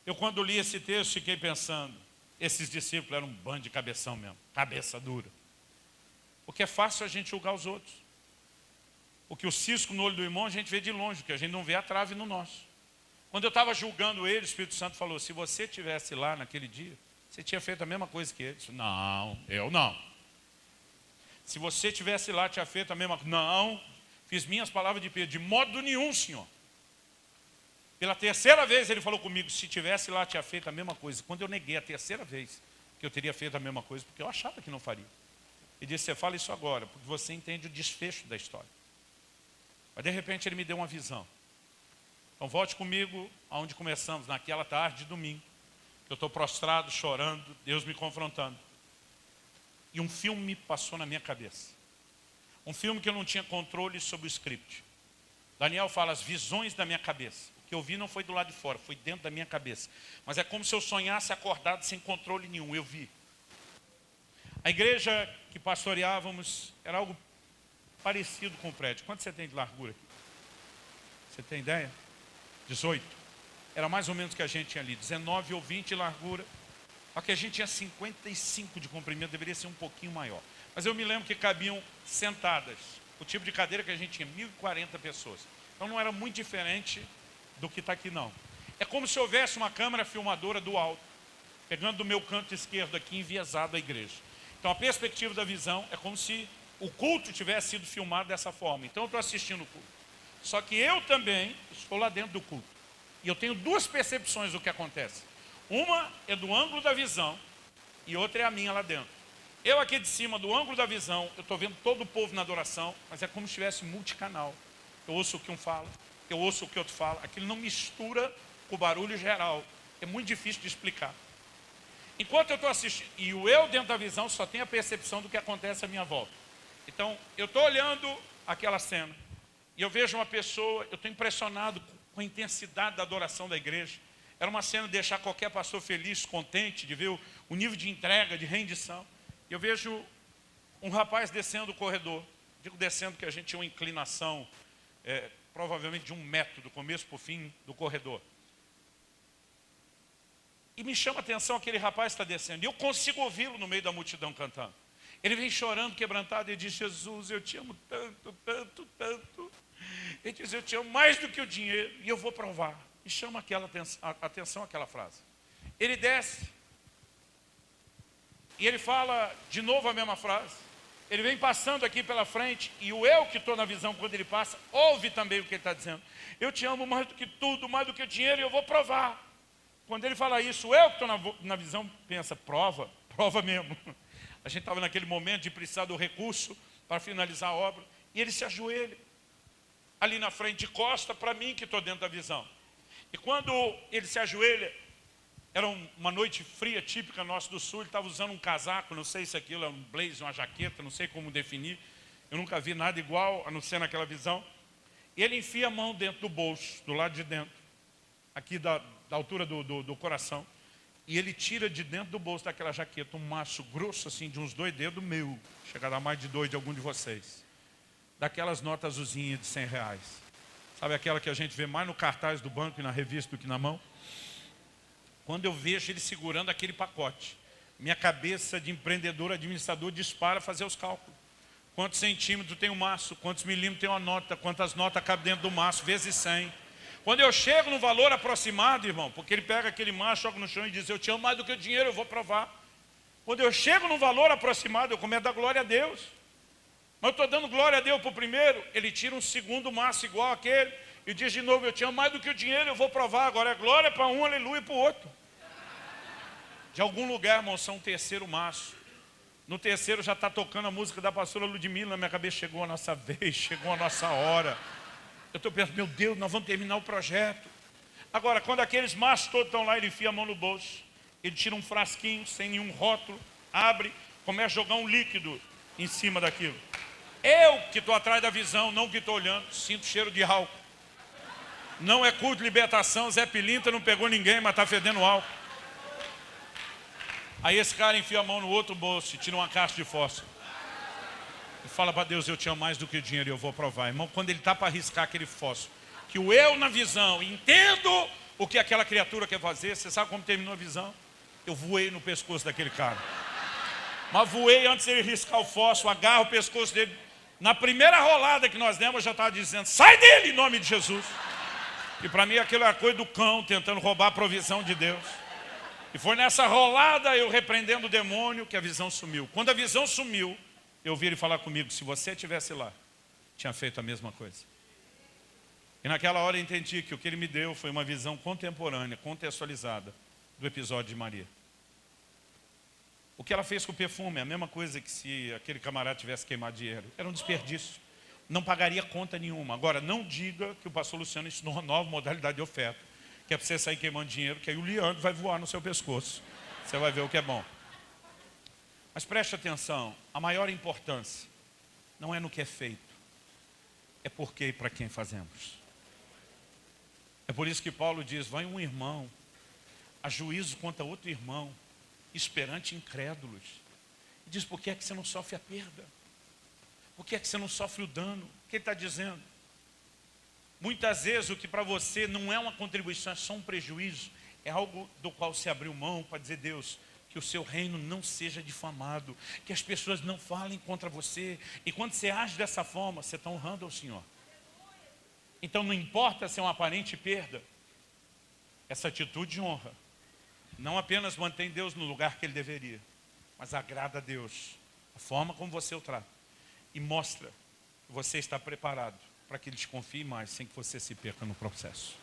Eu quando li esse texto fiquei pensando, esses discípulos eram um bando de cabeção mesmo, cabeça dura. Porque é fácil a gente julgar os outros. Porque o cisco no olho do irmão a gente vê de longe, porque a gente não vê a trave no nosso. Quando eu estava julgando ele, o Espírito Santo falou, se você estivesse lá naquele dia, você tinha feito a mesma coisa que ele. Disse, não, eu não. Se você estivesse lá, tinha feito a mesma coisa. Não, fiz minhas palavras de Pedro, de modo nenhum, Senhor. Pela terceira vez ele falou comigo, se tivesse lá, tinha feito a mesma coisa. Quando eu neguei a terceira vez que eu teria feito a mesma coisa, porque eu achava que não faria. Ele disse, você fala isso agora, porque você entende o desfecho da história. Mas de repente ele me deu uma visão. Então volte comigo aonde começamos, naquela tarde de domingo. Eu estou prostrado, chorando, Deus me confrontando. E um filme passou na minha cabeça. Um filme que eu não tinha controle sobre o script. Daniel fala, as visões da minha cabeça. O que eu vi não foi do lado de fora, foi dentro da minha cabeça. Mas é como se eu sonhasse acordado sem controle nenhum, eu vi. A igreja que pastoreávamos era algo parecido com o prédio. Quanto você tem de largura aqui? Você tem ideia? 18. Era mais ou menos o que a gente tinha ali, 19 ou 20 de largura. Só que a gente tinha 55 de comprimento, deveria ser um pouquinho maior. Mas eu me lembro que cabiam sentadas. O tipo de cadeira que a gente tinha, 1.040 pessoas. Então não era muito diferente do que está aqui não. É como se houvesse uma câmera filmadora do alto, pegando do meu canto esquerdo aqui, enviesado a igreja. Então a perspectiva da visão é como se o culto tivesse sido filmado dessa forma. Então eu estou assistindo o culto. Só que eu também estou lá dentro do culto. E eu tenho duas percepções do que acontece. Uma é do ângulo da visão e outra é a minha lá dentro. Eu aqui de cima, do ângulo da visão, eu estou vendo todo o povo na adoração, mas é como se estivesse multicanal. Eu ouço o que um fala, eu ouço o que outro fala. Aquilo não mistura com o barulho geral. É muito difícil de explicar. Enquanto eu estou assistindo, e o eu dentro da visão só tem a percepção do que acontece à minha volta. Então, eu estou olhando aquela cena e eu vejo uma pessoa, eu estou impressionado com a intensidade da adoração da igreja. Era uma cena de deixar qualquer pastor feliz, contente, de ver o nível de entrega, de rendição. Eu vejo um rapaz descendo o corredor. Digo descendo porque a gente tinha uma inclinação, provavelmente de 1 metro, do começo para o fim do corredor. E me chama a atenção aquele rapaz está descendo. E eu consigo ouvi-lo no meio da multidão cantando. Ele vem chorando, quebrantado, e diz, Jesus, eu te amo tanto, tanto, tanto. Ele diz, eu te amo mais do que o dinheiro, e eu vou provar. E chama aquela atenção aquela frase. Ele desce, e ele fala de novo a mesma frase. Ele vem passando aqui pela frente, e o eu que estou na visão, quando ele passa, ouve também o que ele está dizendo. Eu te amo mais do que tudo, mais do que o dinheiro, e eu vou provar. Quando ele fala isso, o eu que estou na visão pensa, prova mesmo. A gente estava naquele momento de precisar do recurso para finalizar a obra, e ele se ajoelha ali na frente, de costa para mim que estou dentro da visão. E quando ele se ajoelha, era uma noite fria, típica nossa do sul, ele estava usando um casaco, não sei se aquilo é um blazer, uma jaqueta, não sei como definir, eu nunca vi nada igual, a não ser naquela visão. E ele enfia a mão dentro do bolso, do lado de dentro, aqui da altura do coração, e ele tira de dentro do bolso daquela jaqueta um maço grosso, assim, de uns 2 dedos meu, chega a dar mais de 2 de algum de vocês, daquelas notas azulzinhas de R$100. Sabe aquela que a gente vê mais no cartaz do banco e na revista do que na mão? Quando eu vejo ele segurando aquele pacote, minha cabeça de empreendedor, administrador, dispara a fazer os cálculos. Quantos centímetros tem o maço, quantos milímetros tem uma nota, quantas notas cabem dentro do maço, vezes 100. Quando eu chego no valor aproximado, irmão, porque ele pega aquele maço, joga no chão e diz, eu te amo mais do que o dinheiro, eu vou provar. Quando eu chego no valor aproximado, eu começo a dar glória a Deus. Mas eu estou dando glória a Deus para o primeiro, ele tira um segundo maço igual àquele, e diz de novo, eu te amo mais do que o dinheiro, eu vou provar. Agora é glória para um, aleluia para o outro. De algum lugar, irmão, são um terceiro maço. No terceiro já está tocando a música da pastora Ludmila, na minha cabeça chegou a nossa vez, chegou a nossa hora. Eu estou pensando, meu Deus, nós vamos terminar o projeto. Agora, quando aqueles maços todos estão lá, ele enfia a mão no bolso, ele tira um frasquinho, sem nenhum rótulo, abre, começa a jogar um líquido em cima daquilo. Eu, que estou atrás da visão, não que estou olhando, sinto cheiro de álcool. Não é culto de libertação, Zé Pilintra não pegou ninguém, mas está fedendo álcool. Aí esse cara enfia a mão no outro bolso e tira uma caixa de fósforo. E fala para Deus, eu te amo mais do que o dinheiro e eu vou provar. Irmão, quando ele está para arriscar aquele fósforo, que o eu na visão, entendo o que aquela criatura quer fazer, você sabe como terminou a visão? Eu voei no pescoço daquele cara. Mas voei antes de ele riscar o fósforo, agarro o pescoço dele. Na primeira rolada que nós demos, eu já estava dizendo, sai dele em nome de Jesus. E para mim aquilo era coisa do cão, tentando roubar a provisão de Deus. E foi nessa rolada, eu repreendendo o demônio, que a visão sumiu. Quando a visão sumiu, eu ouvi ele falar comigo, se você estivesse lá, tinha feito a mesma coisa. E naquela hora eu entendi que o que ele me deu foi uma visão contemporânea, contextualizada, do episódio de Maria. O que ela fez com o perfume é a mesma coisa que se aquele camarada tivesse queimado dinheiro. Era um desperdício. Não pagaria conta nenhuma. Agora, não diga que o pastor Luciano ensinou uma nova modalidade de oferta, que é para você sair queimando dinheiro, que aí o Leandro vai voar no seu pescoço. Você vai ver o que é bom. Mas preste atenção, a maior importância não é no que é feito, é por que e para quem fazemos. É por isso que Paulo diz, vai um irmão a juízo contra outro irmão, esperante incrédulos. E diz, por que é que você não sofre a perda? Por que é que você não sofre o dano? O que ele está dizendo? Muitas vezes o que para você não é uma contribuição, é só um prejuízo, é algo do qual você abriu mão para dizer, Deus, que o seu reino não seja difamado, que as pessoas não falem contra você. E quando você age dessa forma, você está honrando ao Senhor. Então não importa se é uma aparente perda, essa atitude de honra não apenas mantém Deus no lugar que Ele deveria, mas agrada a Deus, a forma como você o trata, e mostra que você está preparado para que Ele te confie mais, sem que você se perca no processo.